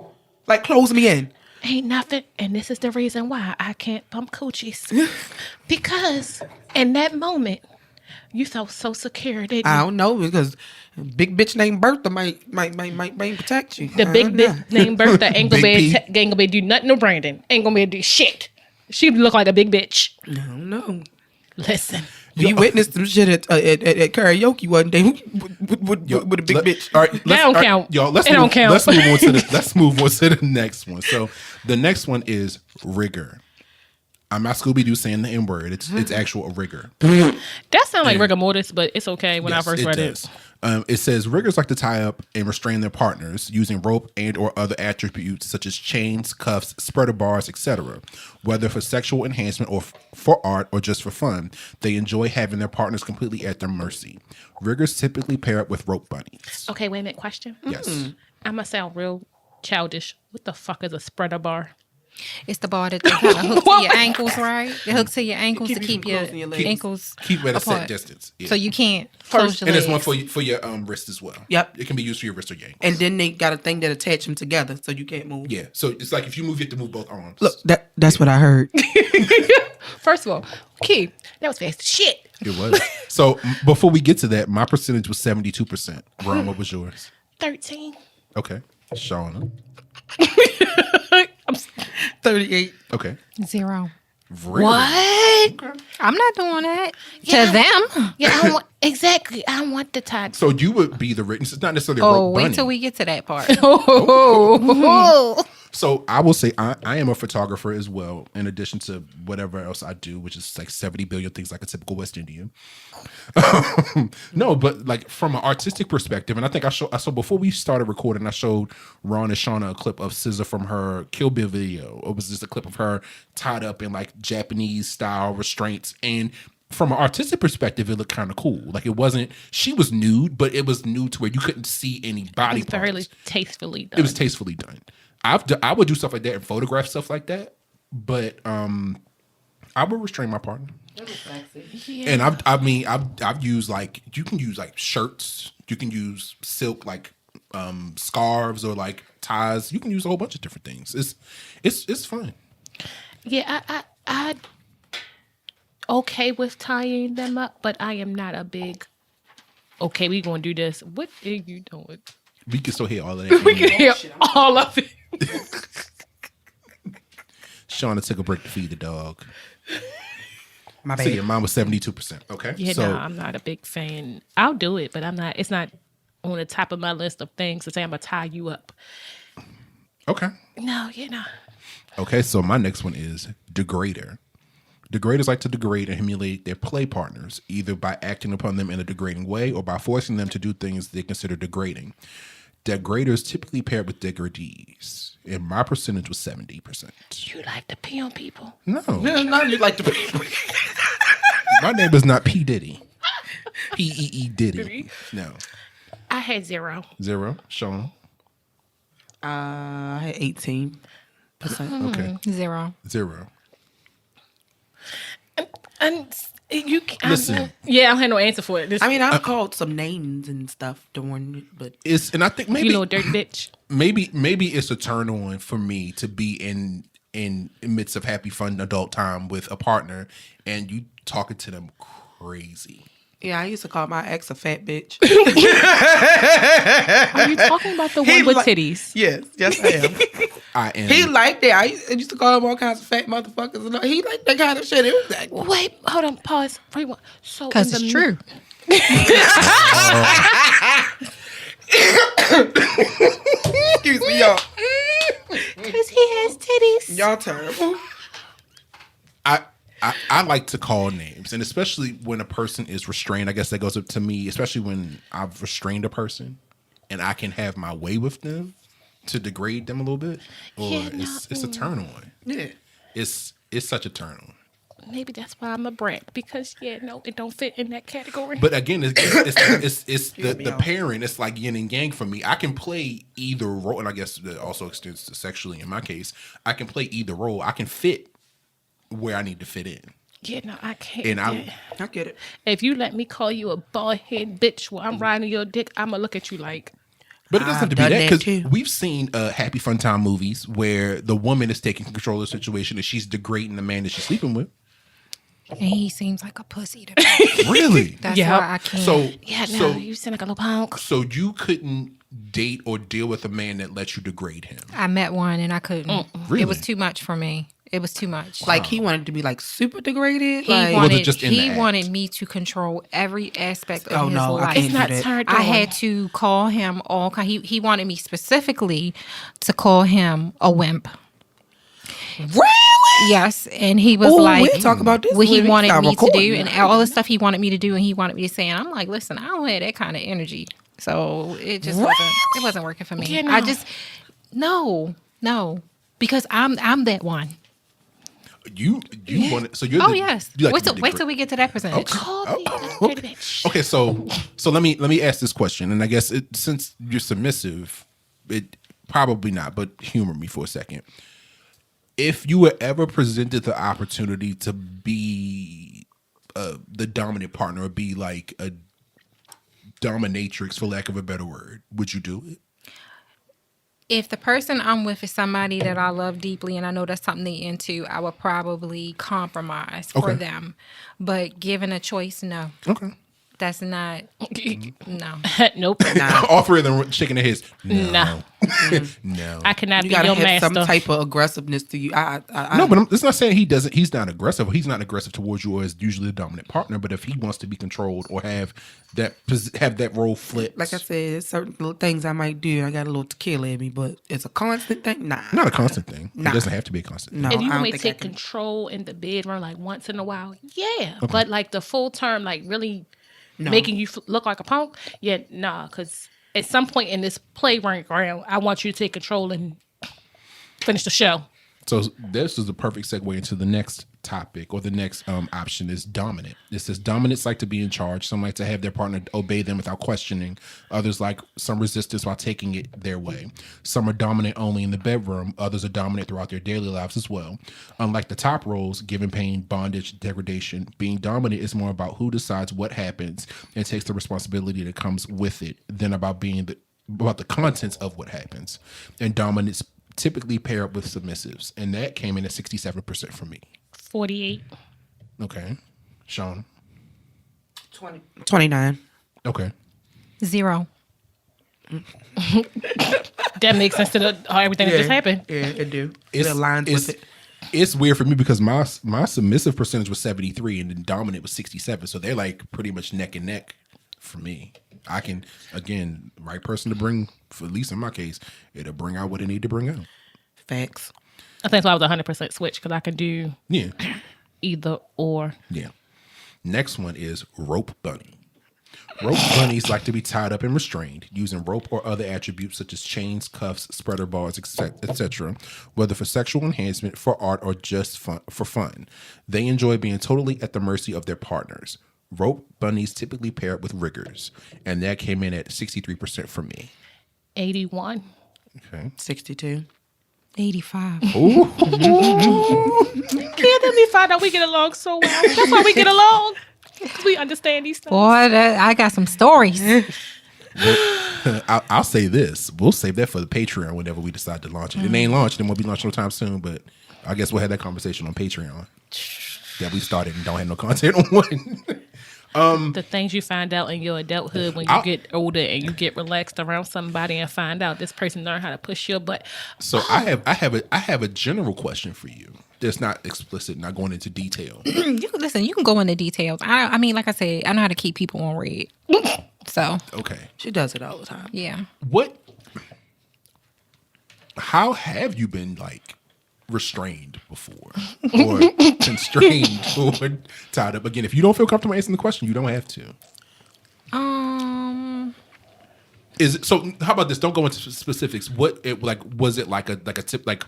Like, closed me in. Ain't nothing, and this is the reason why I can't bump coochies. Because in that moment, you felt so secure, didn't you? I don't know because big bitch named Bertha might protect you. The I big don't know. bitch named Bertha ain't gonna Big be ain't gonna be do nothing to Brandon. Ain't gonna be able to do shit. She look like a big bitch. I don't know. Listen, We witnessed some shit at karaoke one day with a big bitch. All right, That don't count. Y'all, let's It move, don't count. Let's move on to the let's move on to the next one. So the next one is rigor. I'm not Scooby Doo saying the N word. It's actual rigor. that sounds like rigor mortis, but it's okay. When Yes, I first read does. it, It says riggers like to tie up and restrain their partners using rope and or other attributes such as chains, cuffs, spreader bars, etc. Whether for sexual enhancement or for art or just for fun, they enjoy having their partners completely at their mercy. Riggers typically pair up with rope bunnies. okay. Wait a minute. Question. Yes. I'm gonna sound real childish. What the fuck is a spreader bar? It's the bar that they kind of hook to your ankles, right? It hooks to your ankles Keep to you keep from your closing your legs. ankles Keep it at a set apart. distance. Yeah. So you can't close your and legs. there's one for your wrist as well. Yep. It can be used for your wrist or your ankle. And then they got a thing that attach them together so you can't move. Yeah. So it's like if you move, you have to move both arms. Look, that's what I heard. First of all, Key, that was fast as shit. It was. So before we get to that, my percentage was 72%. Ron, what was yours? 13. Okay. Shauna. 38. Okay. 0. Really? What? I'm not doing that Yeah. to them. Yeah, I want exactly. I want the tag. So you would be the it's not necessarily a Oh, rope wait bunny. till we get to that part. So I will say I am a photographer as well, in addition to whatever else I do, which is like 70 billion things like a typical West Indian. No, but like from an artistic perspective, and I think I saw before we started recording, I showed Ron and Shauna a clip of SZA from her Kill Bill video. It was just a clip of her tied up in like Japanese style restraints, and from an artistic perspective, it looked kind of cool. Like it wasn't, she was nude, but it was nude to where you couldn't see any body It's parts. very tastefully done. It was tastefully done. I would do stuff like that and photograph stuff like that, but I would restrain my partner. Yeah. And I've used like, you can use like shirts, you can use silk like scarves or like ties. You can use a whole bunch of different things. It's fun. Yeah, I okay with tying them up, but I am not a big. Okay, we gonna do this. What are you doing? We can still hear all of that. We can hear all of it. Shauna took a break to feed the dog. My So bad. your mom was 72%. Okay. Yeah, so no, I'm not a big fan. I'll do it, but I'm not. It's not on the top of my list of things to say I'm gonna tie you up. okay. No, you know. Okay, so my next one is degrader. Degraders like to degrade and humiliate their play partners, either by acting upon them in a degrading way or by forcing them to do things they consider degrading. Degraders typically paired with degradees, and my percentage was 70%. You like to pee on people. No, Not you like to. my name is not P. Diddy. P-E-E Diddy. No. I had 0. 0. Sean. I had 18%. Okay. 0. 0. And you can Listen. Yeah, I don't have no answer for it. This, I mean, I've called some names and stuff during it, but And I think maybe you little dirty bitch. maybe it's a turn on for me to be in midst of happy fun adult time with a partner and you talking to them crazy. yeah, I used to call my ex a fat bitch. Are you talking about the one with titties? Yes, I am. I am. He liked that. I used to call him all kinds of fat motherfuckers. And he liked that kind of shit. It was like, Wait, hold on, pause. So Because in it's the true. excuse me, y'all. Because he has titties. Y'all terrible. I like to call names, and especially when a person is restrained. I guess that goes up to me, especially when I've restrained a person and I can have my way with them to degrade them a little bit. Or Yeah, it's a turn on. Yeah. It's such a turn on. Maybe that's why I'm a brat. Because it don't fit in that category. But again, it's the pairing. It's like yin and yang for me. I can play either role, and I guess that also extends to sexually. In my case, I can play either role. I can fit where I need to fit in. Yeah, no, I can't. And I get it. If you let me call you a bald head bitch while I'm riding your dick, I'm gonna look at you like. But it doesn't have to be I've that, done that because too. we've seen happy fun time movies where the woman is taking control of the situation and she's degrading the man that she's sleeping with. And he seems like a pussy to me. Really? That's Yep. why I can't. So Yeah, no, so you sound like a little punk. so you couldn't date or deal with a man that lets you degrade him. I met one and I couldn't. Really? It was too much for me. It was too much. Like, he wanted to be, like, super degraded. He Like, wanted just in the he act? wanted me to control every aspect of Oh, his no, I life. can't It's not do that. turned I on. had to call him all kind. He wanted me specifically to call him a wimp. really? Yes, and he was Ooh, like, we'll talk about this what he when we wanted start me to do, recording. and all the stuff he wanted me to do, and he wanted me to say. And I'm like, listen, I don't have that kind of energy, so it just wasn't working for me. Yeah, no. I just no, because I'm that one. You want it, so you're Oh the, yes. you like Wait to till, be wait till we get to that percentage. Call me Oh, a dirty bitch. Okay, so let me ask this question, and I guess since you're submissive, it probably not, but humor me for a second. If you were ever presented the opportunity to be the dominant partner, or be like a dominatrix, for lack of a better word, would you do it? If the person I'm with is somebody that I love deeply and I know that's something they into, I would probably compromise for Okay. them. But given a choice, no. Okay. That's not no. Nope. All three of them shaking their heads. No. Nah. No. I cannot You be gotta your have master. some type of aggressiveness to you. No, but it's not saying he doesn't. He's not aggressive. He's not aggressive towards you as usually the dominant partner. But if he wants to be controlled or have that role flipped, like I said, there's certain little things I might do. I got a little tequila in me, but it's a constant thing. Nah, not a constant thing. Nah. It doesn't have to be a constant. No, If you I want don't me to think I take can. control in the bedroom like once in a while, yeah. But like the full term, like really No. making you look like a punk, yeah, nah. Because at some point in this playground, I want you to take control and finish the show. So this is the perfect segue into the next topic, or the next option is dominant. It says dominants like to be in charge. Some like to have their partner obey them without questioning. Others like some resistance while taking it their way. Some are dominant only in the bedroom. Others are dominant throughout their daily lives as well. Unlike the top roles, giving pain, bondage, degradation, being dominant is more about who decides what happens and takes the responsibility that comes with it than about being about the contents of what happens. And dominance typically pair up with submissives, and that came in at 67% for me. 48. Okay. Sean. 29. Okay. 0. That makes sense to everything that just happened. Yeah, it do. It aligns with it. It's weird for me because my submissive percentage was 73 and the dominant was 67. So they're like pretty much neck and neck for me. I can, again, right person to bring, for at least in my case, it'll bring out what it need to bring out. Facts. I think so. I was 100% switch because I can do either or. Yeah. Next one is rope bunny. Rope bunnies like to be tied up and restrained using rope or other attributes such as chains, cuffs, spreader bars, etc., whether for sexual enhancement, for art, or just for fun. They enjoy being totally at the mercy of their partners. Rope bunnies typically pair up with riggers, and that came in at 63% for me. 81. Okay. 62. 85. Can't let me find out we get along so well. That's why we get along. We understand these things. Boy, I got some stories. I'll say this. We'll save that for the Patreon whenever we decide to launch it. It ain't launched and won't be launched no time soon, but I guess we'll have that conversation on Patreon that we started and don't have no content on. The things you find out in your adulthood when you get older and you get relaxed around somebody and find out this person learned how to push your butt. So I have a general question for you. It's not explicit, not going into detail. You can go into details. I mean, like I said, I know how to keep people on red. So Okay. She does it all the time. yeah. How have you been like restrained before or constrained or tied up? Again, if you don't feel comfortable answering the question, you don't have to. Is it so? How about this? Don't go into specifics. What it like? Was it like a tip like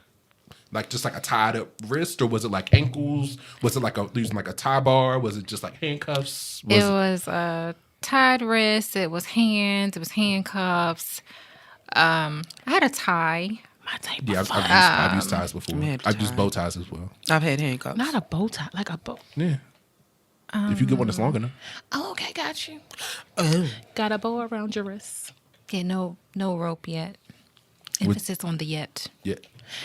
just like a tied up wrist, or was it like ankles? Was it like using like a tie bar? Was it just like handcuffs? It was tied wrists. It was hands. It was handcuffs. I had a tie. My type Yeah, of I've used ties before. had I've used tie. bow ties as well. I've had handcuffs. Not a bow tie, like a bow. Yeah. If you get one that's long enough. Oh, okay, got you. Oh. Got a bow around your wrist. Yeah, no rope yet. Emphasis on the yet. Yeah.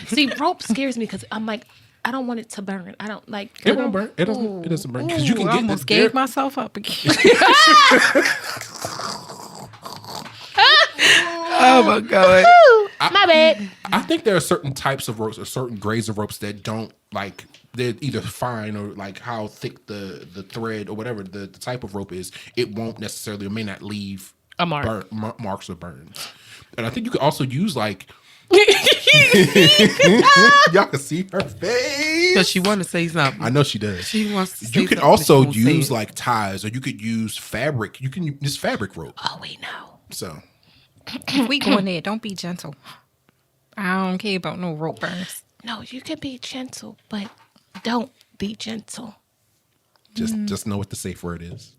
See, rope scares me because I'm like, I don't want it to burn. I don't like. It won't burn. It doesn't burn. Because you can I get almost this. gave myself up again. Oh my God. My bad. I think there are certain types of ropes or certain grades of ropes that don't like, they're either fine or like how thick the thread or whatever the type of rope is, it won't necessarily or may not leave A mark. marks or burns. And I think you could also use like y'all can see her face. Because she want to say something. I know she does. She wants to say You could something, also but she won't use say it. like ties, or you could use fabric. You can use fabric rope. Oh, wait, no. So If we go in there, don't be gentle. I don't care about no rope burns. No, you can be gentle, but don't be gentle. just know what the safe word is.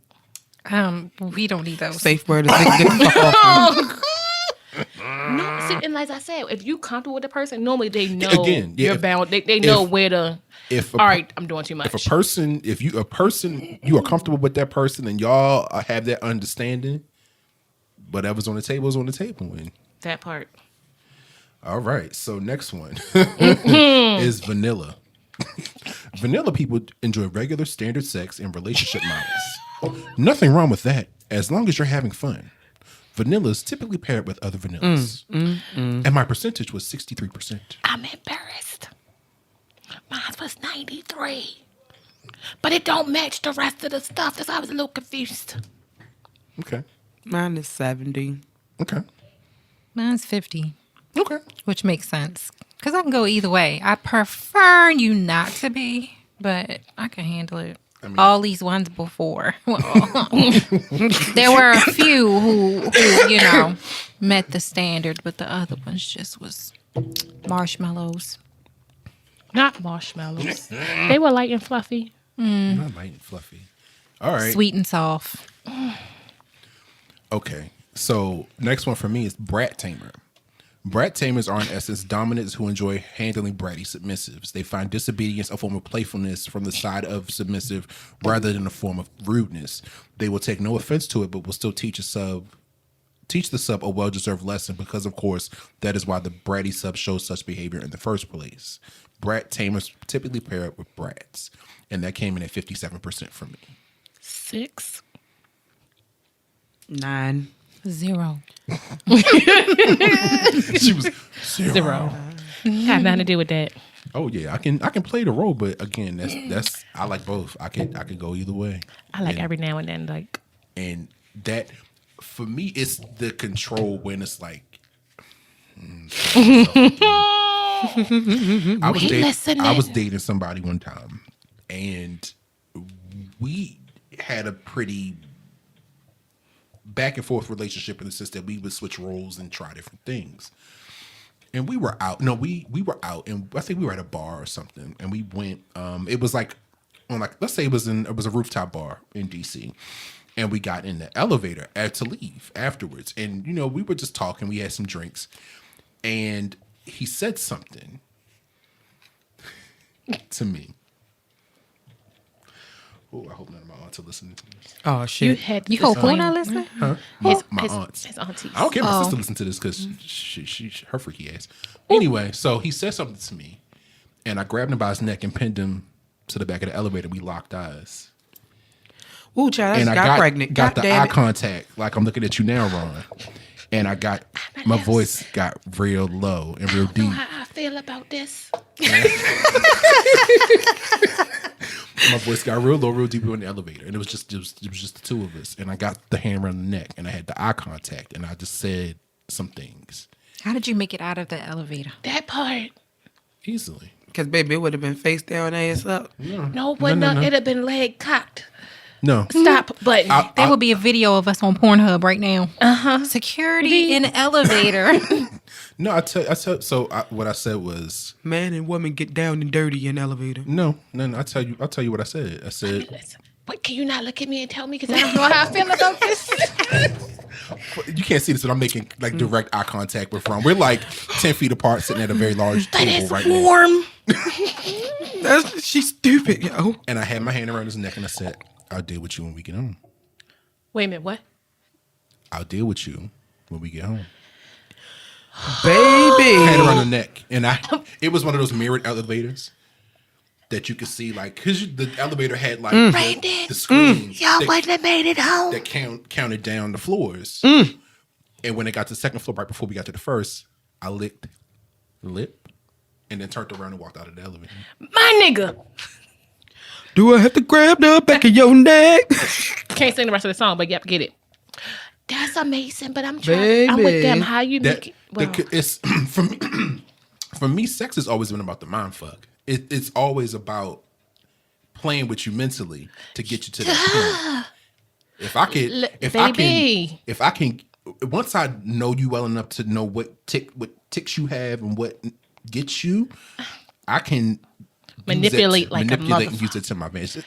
We don't need those. Safe word is get the fuck off. No, see, and like I said, if you comfortable with the person, normally they know Again, yeah, you're bound. They know where to. If All right, I'm doing too much. If you are comfortable with that person and y'all have that understanding, whatever's on the table is on the table. And That part. all right, so next one is vanilla. Vanilla people enjoy regular standard sex and relationship models. Nothing wrong with that, as long as you're having fun. Vanillas typically paired with other vanillas. And my percentage was 63%. I'm embarrassed. Mine was 93. But it don't match the rest of the stuff. That's why I was a little confused. Okay. Mine is 70. Okay. Mine's 50, Okay. which makes sense. Because I can go either way. I prefer you not to be, but I can handle it. I mean- All these ones before. Well, there were a few who met the standard, but the other ones just was marshmallows. Not marshmallows. They were light and fluffy. Not light and fluffy. All right. Sweet and soft. Okay. So next one for me is brat tamer. Brat tamers are in essence dominants who enjoy handling bratty submissives. They find disobedience a form of playfulness from the side of submissive rather than a form of rudeness. They will take no offense to it, but will still teach a sub teach the sub a well-deserved lesson because, of course, that is why the bratty sub shows such behavior in the first place. Brat tamers typically pair up with brats, and that came in at 57% for me. 6. 9. 0. She was 0. Got nothing to do with that. Oh yeah, I can play the role, but again, that's I like both. I could go either way. I like every now and then, like. And that for me, it's the control when it's like. I was dating somebody one time, and we had a pretty back and forth relationship in the sense that we would switch roles and try different things. And we were out. No, we were out, and I think we were at a bar or something. And we went. It was like on let's say it was a rooftop bar in DC, and we got in the elevator to leave afterwards. And we were just talking. We had some drinks, and he said something to me. Oh, I hope none of my aunts are listening to this. Oh shit! You hope we're not listening? Huh? My aunts. His aunties. I don't care if my sister listens to this because she her freaky ass. Anyway, so he said something to me, and I grabbed him by his neck and pinned him to the back of the elevator. We locked eyes. Ooh, child, I And I got pregnant. got God the damn eye it. contact like I'm looking at you now, Ron. And my voice got real low and real deep. How I feel about this. My voice got real low, real deep in the elevator, and it was just the two of us. And I got the hand around the neck, and I had the eye contact, and I just said some things How did you make it out of the elevator? That part. easily. Because baby, it would have been face down, ass up. No, but no. It'd have been leg cocked. No, Stop button. There will be a video of us on Pornhub right now. Security in elevator. no. What I said was Man and woman get down and dirty in elevator. no. I'll tell you what I said. I said Listen, what, can you not look at me and tell me? Because I don't know how I feel about this. you can't see this, but I'm making like direct eye contact with Ron. We're like 10 feet apart, sitting at a very large But table it's right now. warm. She's stupid, yo. And I had my hand around his neck, and I said, "I'll deal with you when we get home. Wait a minute, what? I'll deal with you when we get home." Baby. Hand around the neck, and it was one of those mirrored elevators that you could see, like, because the elevator had like the screen Y'all wouldn't have made it home. that counted down the floors. And when it got to the second floor, right before we got to the first, I licked the lip and then turned around and walked out of the elevator. My nigga. Do I have to grab the back of your neck? Can't sing the rest of the song, but yep, get it. That's amazing, but I'm trying. I'm with them. How you make it? Well, It's for me. For me, sex has always been about the mind fuck. It's always about playing with you mentally to get you to that point. If I can, once I know you well enough to know what ticks you have and what gets you, I can manipulate and motherfucker. use it to my advantage.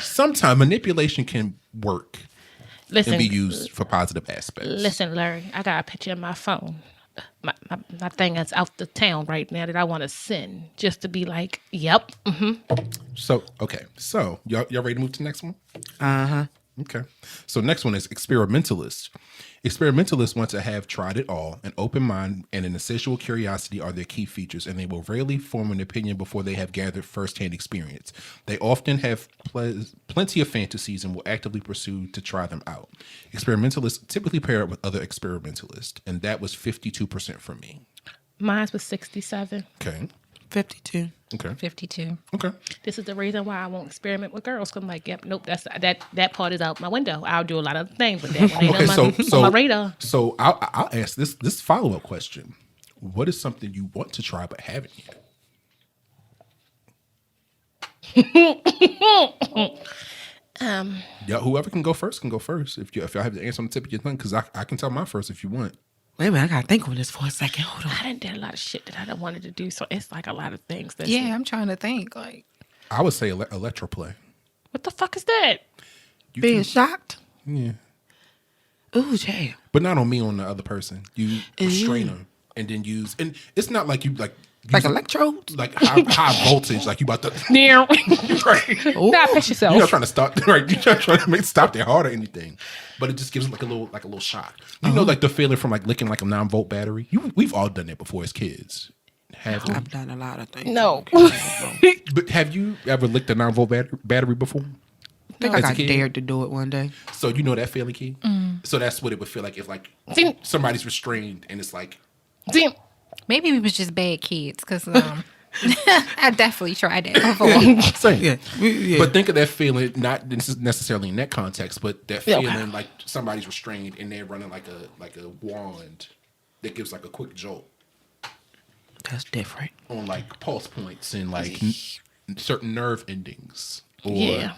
Sometimes manipulation can work listen, and be used for positive aspects. Listen, Larry, I got a picture in my phone. My thing is out the town right now that I want to send just to be like, yep. So y'all ready to move to the next one? Uh-huh. Okay. So next one is experimentalists. Experimentalists want to have tried it all. An open mind and an insatiable curiosity are their key features, and they will rarely form an opinion before they have gathered firsthand experience. They often have plenty of fantasies and will actively pursue to try them out. Experimentalists typically pair up with other experimentalists, and that was 52% for me. Mine was 67. Okay. 52. Okay. 52. Okay. This is the reason why I won't experiment with girls. Cause I'm like, yep, nope, that part is out my window. I'll do a lot of things with that. One ain't on my radar. So I'll ask this follow-up question. What is something you want to try but haven't yet? Yeah, whoever can go first can go first. If y'all have the answer on the tip of your tongue, because I can tell mine first if you want. Wait a minute, I gotta think on this for a second. Hold on. I done did a lot of shit that I done wanted to do, so it's like a lot of things. Yeah, I'm trying to think. Like, I would say electroplay. What the fuck is that? Being shocked? Yeah. Ooh, damn. But not on me, on the other person. You restrain them and then use, and it's not like you like Like electrodes? like high voltage, like you about to Now, right. not pitch yourself. You're not trying to stop, right? You're not trying to make stop their heart or anything, but it just gives them like a little shock. You know, like the feeling from like licking like a 9-volt battery. We've all done that before as kids. Have we? I've done a lot of things. No. But have you ever licked a 9-volt battery before? I think I As a got kid? dared to do it one day. So you know that feeling, Key? So that's what it would feel like if like See- somebody's restrained and it's like See, Maybe we was just bad kids because I definitely tried that before. same. Yeah. But think of that feeling, not necessarily in that context, but that Yeah. feeling like somebody's restrained and they're running like a wand that gives like a quick jolt That's different. on like pulse points and like certain nerve endings. Or, yeah.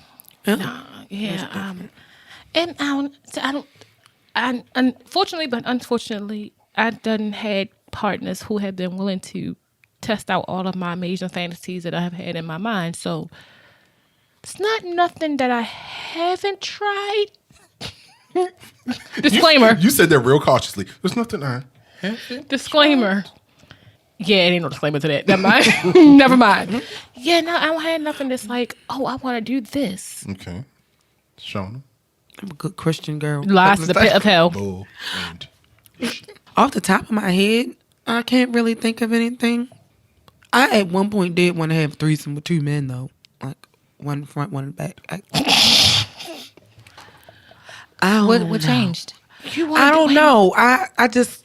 Yeah. And unfortunately, I done had partners who have been willing to test out all of my amazing fantasies that I have had in my mind. So it's not nothing that I haven't tried. Disclaimer. You said that real cautiously. There's nothing I haven't. Disclaimer. Yeah, it ain't no disclaimer to that. Never mind. Never mind. Yeah, no, I don't have nothing that's like, oh, I want to do this. Okay. Shauna. I'm a good Christian girl. Lies to the pit of hell. Bull. And Off the top of my head, I can't really think of anything. I at one point did want to have a threesome with 2 men though, like one in front, one in the back. What changed? I don't know. I don't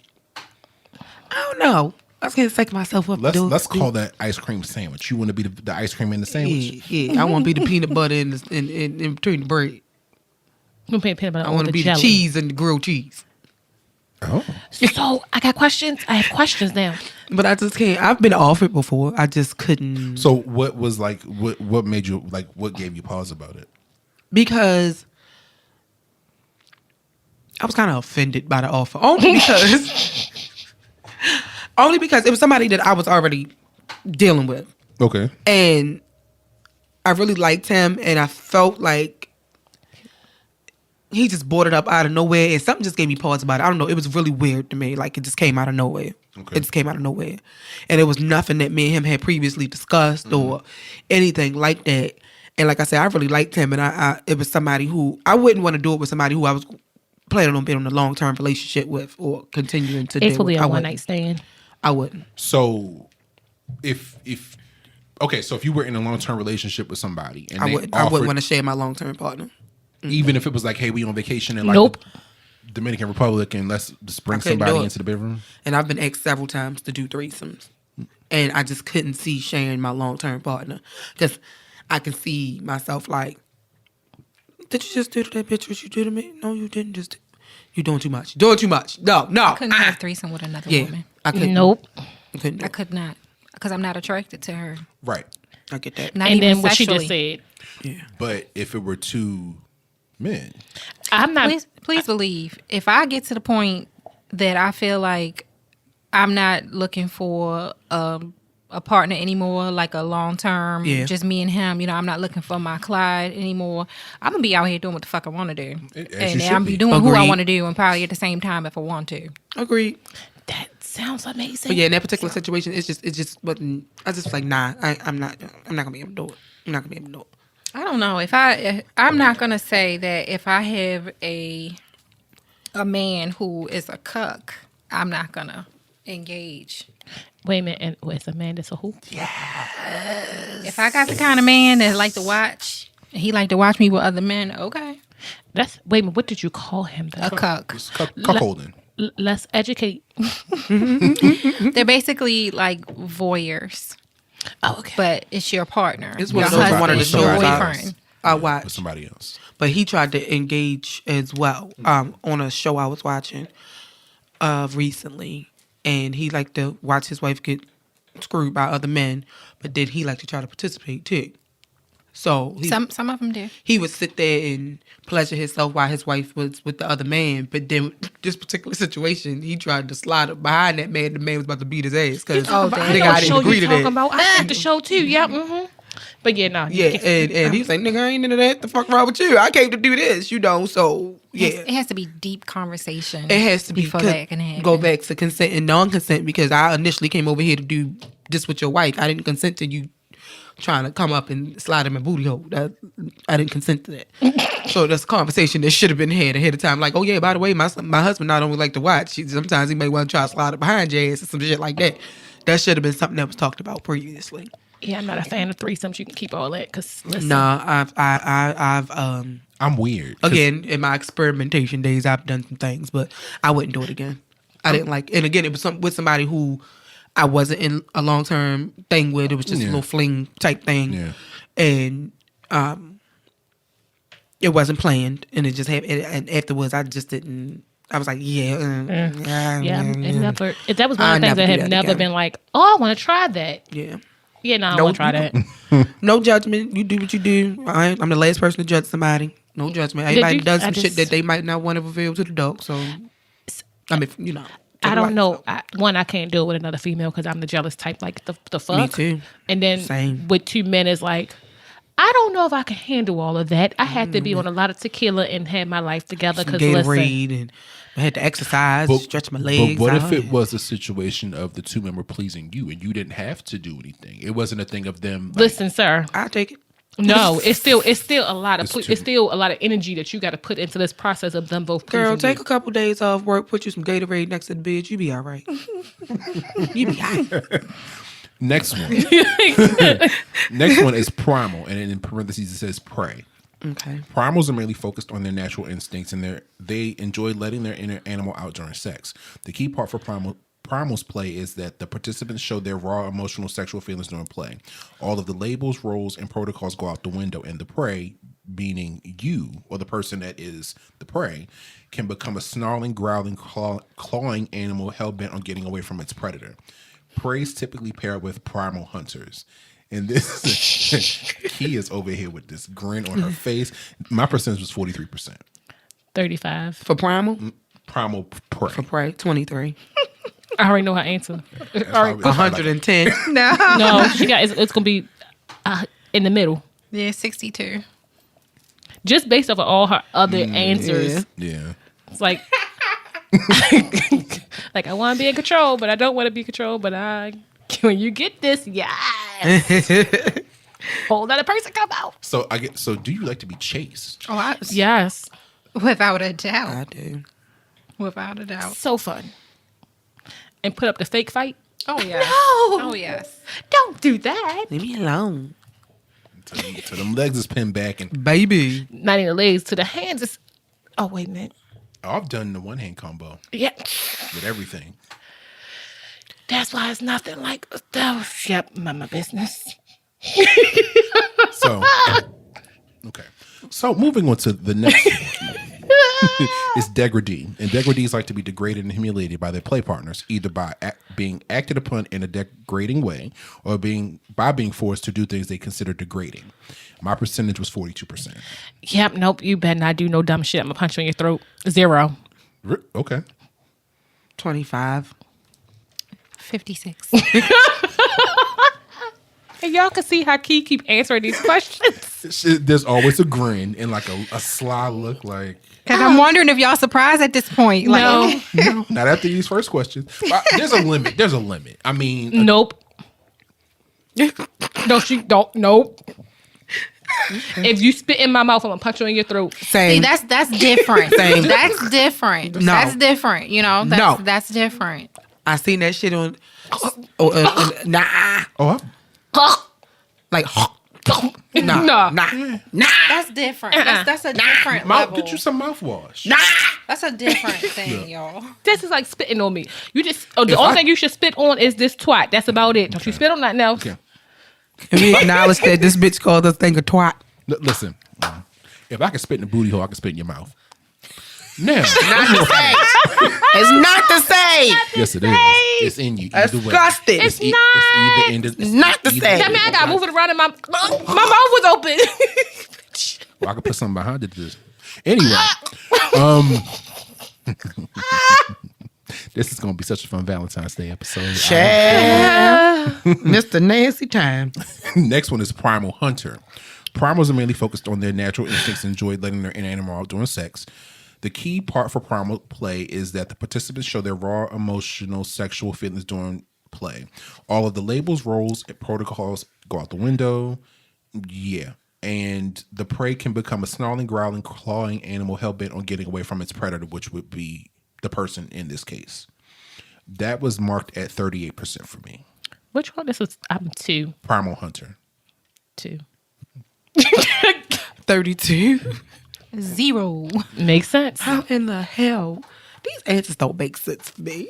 know. I was gonna psych myself up. let's call that ice cream sandwich. You want to be the ice cream in the sandwich? Yeah. I want to be the peanut butter in between the bread. I'm paying peanut butter I on want the to be jelly. the cheese and the grilled cheese. Oh. So I got questions. I have questions now. But I just can't. I've been offered before. I just couldn't. So what was like? What made you like? What gave you pause about it? Because I was kind of offended by the offer. Only because it was somebody that I was already dealing with. Okay. And I really liked him, and I felt like he just brought it up out of nowhere, and something just gave me pause about it. I don't know. It was really weird to me. Like, it just came out of nowhere. Okay. It just came out of nowhere. And it was nothing that me and him had previously discussed or anything like that. And like I said, I really liked him, and I it was somebody who I wouldn't want to do it with somebody who I was planning on being in a long-term relationship with or continuing to It's deal really with. a I one wouldn't. night stand. I wouldn't. So if so if you were in a long term relationship with somebody and I they wouldn't offered, want to share my long-term partner. even if it was like, hey, we on vacation in like Nope. the Dominican Republic and let's just bring I couldn't somebody do it. into the bedroom. And I've been asked several times to do threesomes. And I just couldn't see sharing my long-term partner. Because I can see myself like, did you just do to that bitch what you do to me? No, you didn't just. You're doing too much. Doing too much. No. I couldn't have threesome with another Yeah. woman. I couldn't. Nope. I couldn't do I it. could not because I'm not attracted to her. Right. I get that. Not And even then what she sexually. just said. Yeah. But if it were 2 men, I'm not. Please believe if I get to the point that I feel like I'm not looking for a partner anymore, like a long term, Yeah. just me and him. You know, I'm not looking for my Clyde anymore. I'm gonna be out here doing what the fuck I want to do, As you and should I'm be. be doing who I Agreed. want to do, and probably at the same time if I want to. Agreed. That sounds amazing. But yeah, in that particular situation, it just wasn't. I just was like, nah, I'm not gonna be able to do it. I'm not gonna be able to do it. I don't know if I'm not gonna say that if I have a man who is a cuck, I'm not gonna engage. Wait a minute. And wait, it's a man that's a who? If I got the kind of man that like to watch, he like to watch me with other men, okay. That's wait a minute. What did you call him? A cuck. it's cuckolding. Let's educate. They're basically like voyeurs, Oh, okay. but it's your partner. It's your one of those husband, one of the your shows boyfriend. I With watched. somebody else. But he tried to engage as well on a show I was watching recently. And he liked to watch his wife get screwed by other men. But then he liked to try to participate too. So Some of them do. he would sit there and pleasure himself while his wife was with the other man. But then this particular situation, he tried to slide up behind that man. The man was about to beat his ass because I know nigga, what I didn't show agree you to talking that. about. I got the show too. Yeah. Mm-hmm. But yeah, no. Yeah, and he was like, nigga, I ain't into that. The fuck wrong with you? I came to do this, you know. So yeah, It has to be deep conversation. it has to be before that can happen. go back to consent and non-consent because I initially came over here to do just with your wife. I didn't consent to you trying to come up and slide in my booty hole. I didn't consent to that. So that's a conversation that should have been had ahead of time. Like, oh yeah, by the way, my husband not only like to watch, sometimes he may want to try to slide it behind your ass or some shit like that. That should have been something that was talked about previously. Yeah, I'm not a fan of threesomes. You can keep all that because listen. Nah, I'm weird. Again, in my experimentation days, I've done some things, but I wouldn't do it again. I didn't like, and again, it was with somebody who I wasn't in a long term thing with. It was just a little fling type thing, and it wasn't planned, and it just happened. And afterwards, I just didn't. I was like, It never. That was one of the things that have never been like, oh, I want to try that. Yeah. Yeah, no, I want to try that. No judgment. You do what you do. I'm the last person to judge somebody. No judgment. Everybody does some shit that they might not want to reveal to the dog. So, I mean, you know. I don't know. I can't do it with another female because I'm the jealous type. Like the fuck. Me too. And then with two men, it's like, I don't know if I can handle all of that. I had to be on a lot of tequila and have my life together. Because Gatorade and I had to exercise, stretch my legs. But what if it was a situation of the two men were pleasing you and you didn't have to do anything? It wasn't a thing of them. Like, listen, sir. I'll take it. No, it's still a lot of energy that you got to put into this process of them both. Girl, take a couple days off work, put you some Gatorade next to the bed, you be all right. You be all right. Next one. Next one is primal, and in parentheses it says prey. Okay. Primals are mainly focused on their natural instincts, and they enjoy letting their inner animal out during sex. The key part for primals play is that the participants show their raw emotional sexual feelings during play. All of the labels, roles, and protocols go out the window, and the prey, meaning you or the person that is the prey, can become a snarling, growling, clawing animal hell-bent on getting away from its predator. Preys typically pair with primal hunters. And this Key is over here with this grin on her face. My percentage was 43%. 35. For primal? Primal prey. For prey, 23. I already know her answer. 110. No, she got. It's gonna be in the middle. Yeah, 62. Just based off of all her other answers. Yeah. It's like, like I want to be in control, but I don't want to be controlled. But when you get this, yes, whole other person come out. So do you like to be chased? Oh, yes, without a doubt. I do. Without a doubt. So fun. And put up the fake fight. Oh yes. No. Oh yes. Don't do that. Leave me alone. So them legs is pinned back and Baby. Not in the legs, to the hands. Is. Oh wait a minute. I've done the one hand combo. Yeah. With everything. That's why it's nothing like that. Yep, my business. So, okay. So moving on to the next is degradee. And degradees like to be degraded and humiliated by their play partners, either by being acted upon in a degrading way or by being forced to do things they consider degrading. My percentage was 42%. Yep, nope, you better not do no dumb shit. I'm going to punch you in your throat. 0. Okay. 25. 56. And y'all can see how Key keep answering these questions. There's always a grin and like a sly look like. Because I'm wondering if y'all surprised at this point. Like, No, not after these first questions. There's a limit. There's a limit. I mean. Nope. No, she don't. Nope. If you spit in my mouth, I'm gonna punch you in your throat. Same. See, that's different. Same. That's different. No. That's different. You know, that's different. I seen that shit on. Nah. Oh, Like, No. nah. That's different. That's a different level. get you some mouthwash. Nah. That's a different thing, y'all. This is like spitting on me. You just the only thing you should spit on is this twat. That's about it. Don't you spit on nothing else. Okay. And we acknowledge that this bitch called us thing a twat. Listen, if I can spit in the booty hole, I can spit in your mouth. Now, It's not the same. yes, it is. It's in you. Either way. Disgusting. It's It's not. it's not the same. That mean I gotta move it around and my mouth was open. Well, I could put something behind it. Anyway, this is going to be such a fun Valentine's Day episode. Mr. Nancy Time. Next one is primal hunter. Primals are mainly focused on their natural instincts and enjoy letting their inner animal out during sex. The key part for primal play is that the participants show their raw emotional sexual feelings during play. All of the labels, roles, and protocols go out the window. Yeah. And the prey can become a snarling, growling, clawing animal hell-bent on getting away from its predator, which would be the person in this case. That was marked at 38% for me. Which one? This was, I'm 2. Primal Hunter. 2. 32. 0. Makes sense. How in the hell? These answers don't make sense to me.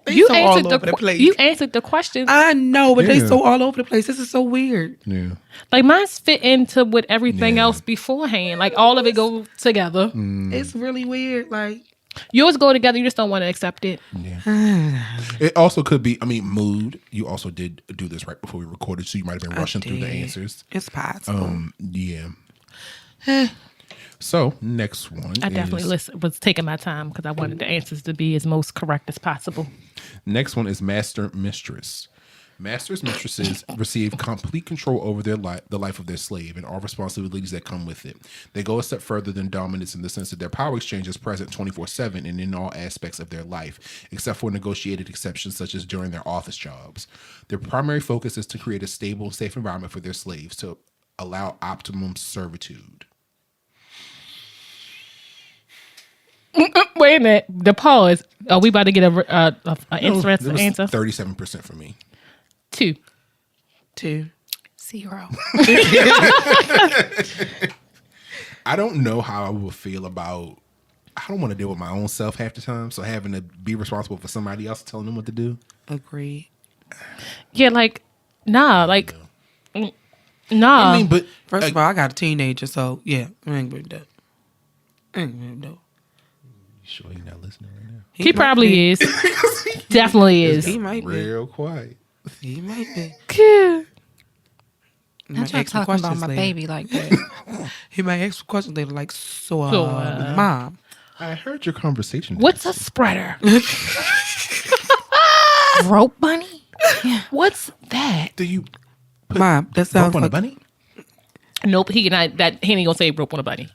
They You so answered all over the place. You answered the question. I know, but they Yeah. so all over the place. This is so weird. Yeah. Like mine's fit into with everything Yeah. else beforehand. Like all of it go together. It's really weird. Like, Yours go together. You just don't want to accept it. Yeah. It also could be, mood. You also did do this right before we recorded, so you might have been rushing through the did. answers. it's possible. Yeah. So, next one. I definitely was taking my time because I wanted the answers to be as most correct as possible. Next one is Master Mistress. Masters mistresses receive complete control over their the life of their slave and all responsibilities that come with it. They go a step further than dominance in the sense that their power exchange is present 24/7 and in all aspects of their life, except for negotiated exceptions such as during their office jobs. Their primary focus is to create a stable, safe environment for their slaves to allow optimum servitude. Wait a minute. The pause. Are we about to get a interesting answer? 37% for me. 2. 2. 0. I don't know how I will feel about. I don't want to deal with my own self half the time, so having to be responsible for somebody else telling them what to do. Agreed. Yeah, like, nah, like, nah. But First of all, I got a teenager, so yeah, I ain't gonna do that. I ain't gonna do that. sure you're not listening right now? He probably is. Definitely is. He might be. Real quiet. He might be. Yeah. He I'm might not ask some talking about questions my later. baby like that. He might ask some questions later, like, so, So, Mom. I heard your conversation. What's a spreader? Rope bunny? What's that? Do you put Mom, that sounds rope on a like bunny? Nope, he ain't gonna say rope on a bunny.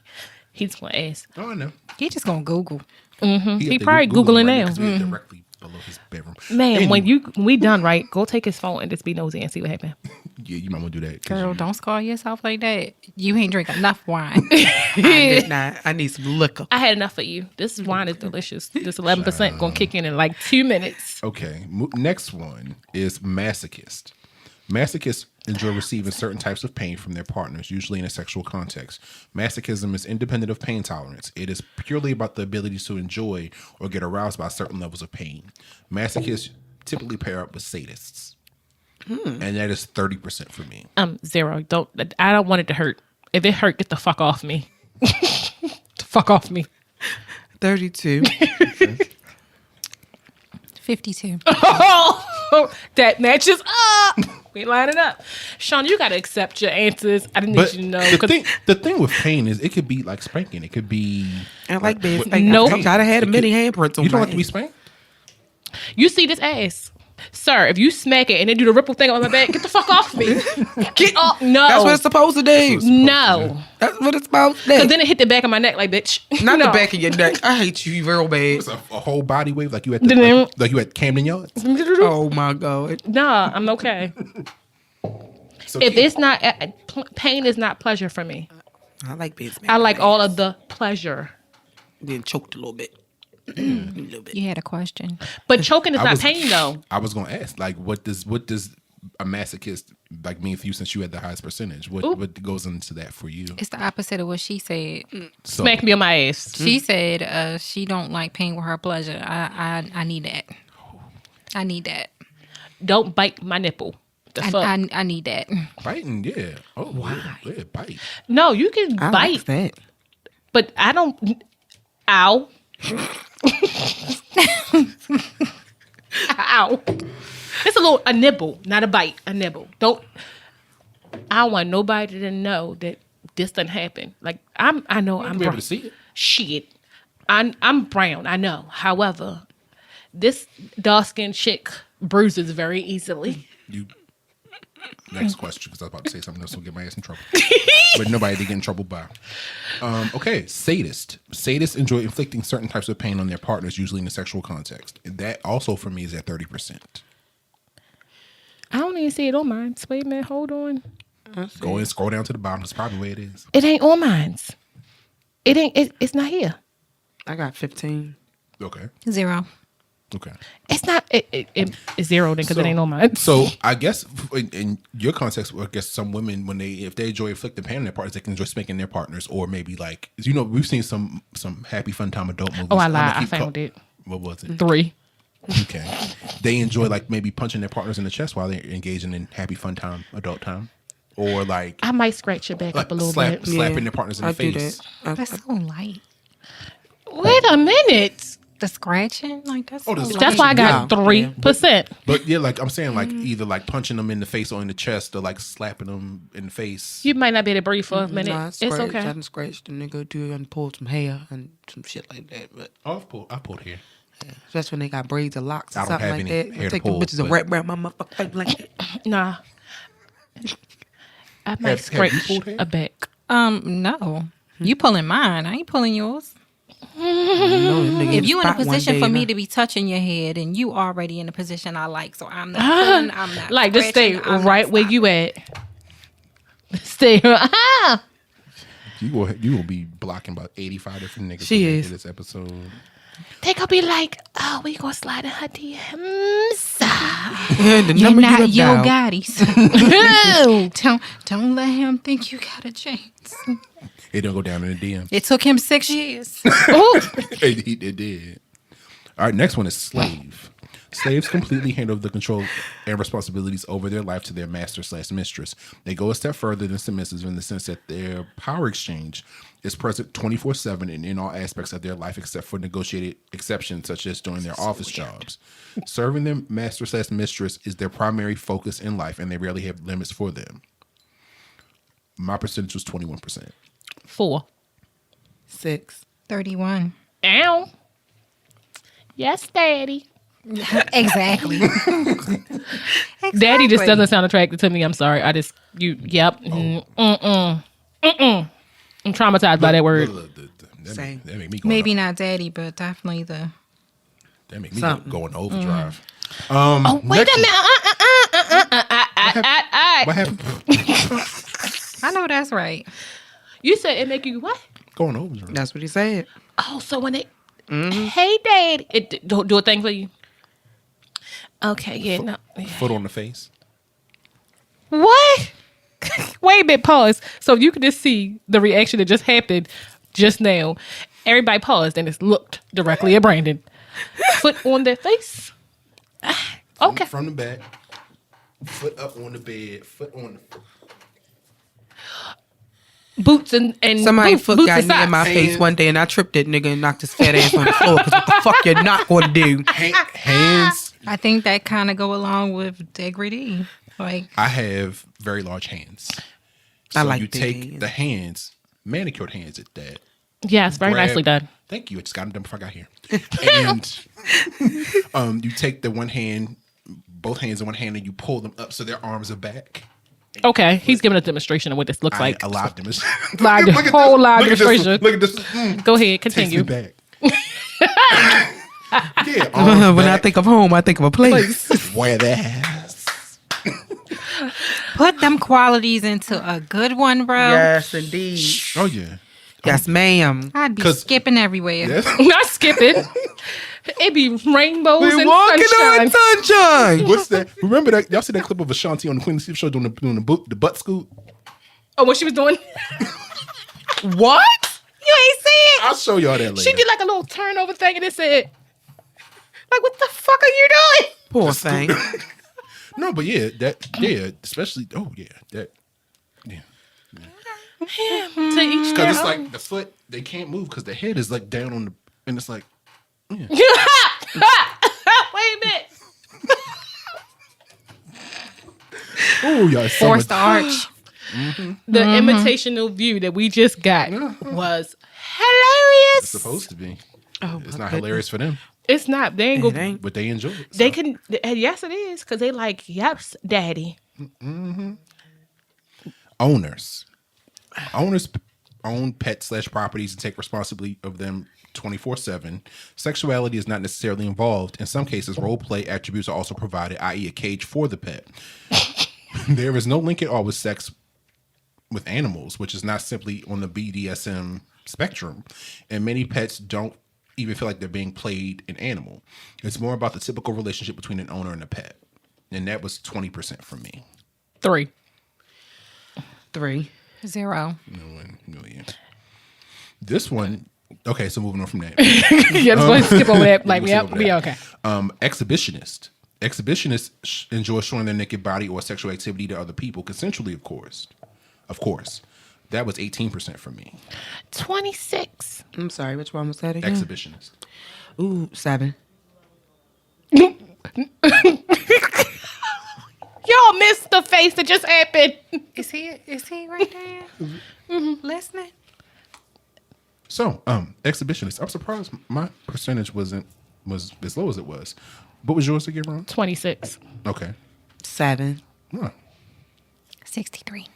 He's gonna ask. Oh, I know. He just gonna Google. He probably Googling now. We're directly below his bedroom. Man, Anyway, when we done right, go take his phone and just be nosy and see what happened. yeah, you might want to do that. 'Cause Girl, you- don't scar yourself like that. You ain't drink enough wine. I did not. I need some liquor. I had enough for you. This wine is delicious. This 11% gonna kick in like 2 minutes. Okay, next one is masochist. Masochists enjoy receiving certain types of pain from their partners, usually in a sexual context. Masochism is independent of pain tolerance. It is purely about the ability to enjoy or get aroused by certain levels of pain. Masochists typically pair up with sadists. And that is 30% for me. 0. I don't want it to hurt. If it hurt, get the fuck off me. The fuck off me. 32. 52. That matches up. We line it up. Sean, you gotta accept your answers. I didn't need But you to know. the thing with pain is it could be like spanking. It could be. I like being What- spanked. Nope. I done had a many handprints on You don't my have to be ass. spanked? You see this ass. Sir, if you smack it and then do the ripple thing on my back, get the fuck off me. Get off. No. That's what it's supposed to do. No. That's what it's supposed to Because do. then it hit the back of my neck like, bitch. Not No. the back of your neck. I hate you real bad. It's a whole body wave like you at the, like you at Camden Yards. Oh my God. Nah, I'm okay. So If it's not, pain is not pleasure for me. I like being spanked. I like all of the pleasure. Then choked a little bit. A little bit. You had a question. But choking is I not was- pain though. I was gonna ask, like, what does a masochist like mean for you since you had the highest percentage? What goes into that for you? It's the opposite of what she said. So, Smack me on my ass. She said she don't like pain with her pleasure. I need that. I need that. Don't bite my nipple. The fuck? I need that. biting, yeah. Oh, why? Yeah, bite. No, you can I bite, like that. but I don't. Ow. Ow. It's a nibble, not a bite, a nibble. I don't want nobody to know that this done happen. Like I know I'm be able brown. to see it. Shit. I'm brown, I know. However, this dark-skinned chick bruises very easily. You. Next question, because I was about to say something else will get my ass in trouble. But nobody did get in trouble by. Okay, sadist. Sadists enjoy inflicting certain types of pain on their partners, usually in a sexual context. And that also for me is at 30%. I don't even see it on mine. Wait a minute, hold on. Go and scroll down to the bottom. That's probably where it is. It ain't on mine. It ain't. It's not here. I got 15. Okay. 0. Okay. It's not. It's 0 then because it ain't on mine. So I guess in your context, I guess some women if they enjoy inflicting pain on their partners, they can enjoy spanking their partners, or maybe like we've seen some happy fun time adult movies. Oh, I lied. I found it. What was it? 3. Okay. They enjoy like maybe punching their partners in the chest while they're engaging in happy fun time adult time, or like I might scratch your back up a little bit. slapping their partners in the do face. that. That's so light. Wait a minute. The scratching, like that's. Oh, the so light. That's why I got Yeah. 3%. But yeah, like I'm saying, like either like punching them in the face or in the chest, or like slapping them in the face. You might not be able to breathe for a minute. Nah, It's I okay. done scratched the nigga too and pulled some hair and some shit like that. But Oh, I pulled here. that's when they got braids or locks or I don't something have like any that. hair to Take them pull, bitches and but- wrap around my motherfucking face like that. Nah. I might Have you scratch pulled hair? a back. No. You pulling mine. I ain't pulling yours. If If you in a position for me to be touching your head and you already in a position I like, so I'm not pulling, I'm not Like, just stay scratching, I'm not right where stopping. you at. Stay. You will be blocking about 85 different niggas. She when they is. hear this episode. They gonna be like, oh, we gonna slide in her DMs. the You're number not you Yo done dialed. Gotti. Don't let him think you got a chance. It don't go down in the DM. It took him 6 years. Ooh. It did. All right, next one is slave. Slaves completely hand over the control and responsibilities over their life to their master/mistress. They go a step further than submissives in the sense that their power exchange is present 24/7 and in all aspects of their life except for negotiated exceptions such as during their office jobs. Serving their master/mistress is their primary focus in life, and they rarely have limits for them. My percentage was 21%. 4. 6. 31. Ow. Yes, daddy. Exactly. Daddy just doesn't sound attractive to me. I'm sorry. Yep. I'm traumatized by that word. Same. That make me go Maybe not daddy, but definitely the. That make me Something. go in overdrive. Oh, wait a minute. What happened? I know that's right. You said it make you what? Go in overdrive. That's what he said. Oh, so when it, hey, Dad, it do a thing for you. Okay, yeah, no. Foot on the face. What? Wait a minute, pause. So you can just see the reaction that just happened just now. Everybody paused and just looked directly at Brandon. Foot on their face. Okay. From the back. Foot up on the bed. Foot on the. Boots and Somebody's foot boots got and me in my socks. face one day and I tripped that nigga and knocked his fat ass on the floor. Because what the fuck you're not going to do? Hands. I think that kind of go along with degradee. Like, I have very large hands. I So like you big take hands. the hands, manicured hands at that. Yes, very grab- nicely done. Thank you. I just got them done before I got here. And you take the one hand, both hands in one hand, and you pull them up so their arms are back. Okay, he's giving a demonstration of what this looks like. A live demonstration. Live- Look at whole this. live Look at this. demonstration. Look at this. Go ahead, Takes me continue. back. Yeah, arms When I back. think of home, I think of a place. Wear the ass. put them qualities into a good one, bro. Yes, indeed. Oh yeah. Yes, ma'am. I'd be 'Cause- skipping everywhere. Yes. Not skipping. It be rainbows We and walking sunshine. on sunshine. What's that? Remember that? Y'all see that clip of Ashanti on the Queen Steve show doing the butt scoot? Oh, what she was doing? What? You ain't see it. I'll show y'all that later. She did like a little turnover thing, and it said, "Like, what the fuck are you doing?" Poor thing. No, but especially yeah. To each Because their it's own. like the foot, they can't move because the head is like down on the, and it's like, Wait a minute. oh, y'all. Forced the arch. The imitational view that we just got was hilarious. It's supposed to be. Oh, It's my not goodness. hilarious for them, It's not. They ain't It go. ain't. but they enjoy it. They so. can. Yes, it is because they like. Yeps, daddy. Owners own pets/properties and take responsibility of them 24/7. Sexuality is not necessarily involved. In some cases, role play attributes are also provided, i.e. a cage for the pet. There is no link at all with sex with animals, which is not simply on the BDSM spectrum. And many pets don't even feel like they're being played an animal. It's more about the typical relationship between an owner and a pet. And that was 20% from me. 3. 0. No, yeah. This one, okay, so moving on from that. Yeah, let's go ahead and skip over that. Like, yep, we okay. Exhibitionist. Exhibitionists enjoy showing their naked body or sexual activity to other people, consensually, of course. Of course. That was 18% for me. 26. I'm sorry, which one was that again? Exhibitionist. Ooh, 7. Y'all missed the face that just happened. Is he right there? Listening? So, exhibitionist. I'm surprised my percentage was as low as it was. What was yours again, Ron? 26. Okay. 7. Huh. 63.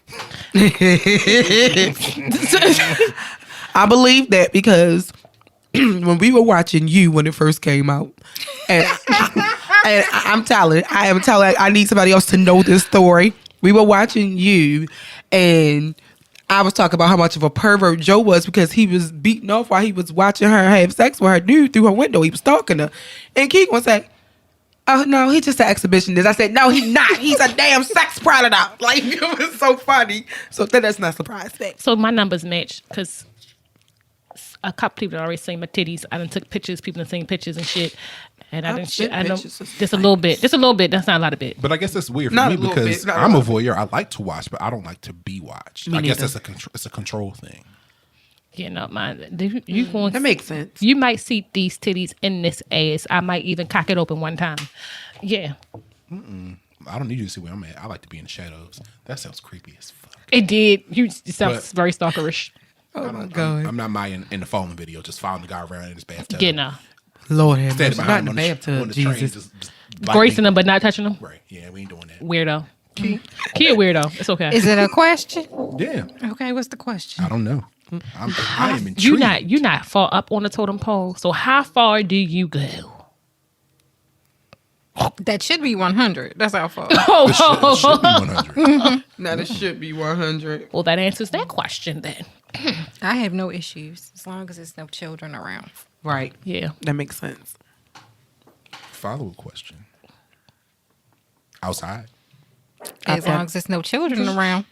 I believe that because when we were watching You when it first came out, and I'm telling, I need somebody else to know this story. We were watching You, and I was talking about how much of a pervert Joe was because he was beating off while he was watching her have sex with her dude through her window. He was stalking her. And Keegan was like, oh, no, he's just an exhibitionist. I said, no, he's not. He's a damn sex predator. Like, it was so funny. So that's not surprising. So my numbers match because a couple people already seen my titties. I done took pictures. People done seen pictures and shit. And I didn't shit. I know just a little bit. Just a little bit. That's not a lot of bit. But I guess that's weird for Not me a little because bit, I'm a voyeur. I like to watch, but I don't like to be watched. Me I guess neither. it's a control thing. You know, mine. You going? That makes sense. You might see these titties in this ass. I might even cock it open one time. Yeah. I don't need you to see where I'm at. I like to be in the shadows. That sounds creepy as fuck. It did. It sounds But- very stalkerish. Oh, my God. I'm not Maya in the falling video, just following the guy around in his bathtub. You know, Lord have Standing mercy. Not behind in the him on bathtub, the train, Jesus. just gracing them but not touching them. Right. Yeah, we ain't doing that. Weirdo. Key a weirdo. It's okay. Is it a question? Yeah. Okay, what's the question? I don't know. I am intrigued. You're not far up on the totem pole. So how far do you go? That should be 100. That's how far. It should be 100. Now, this should be 100. Well, that answers that question then. I have no issues as long as there's no children around. Right. Yeah. That makes sense. Follow-up question. Outside. As long as there's no children around.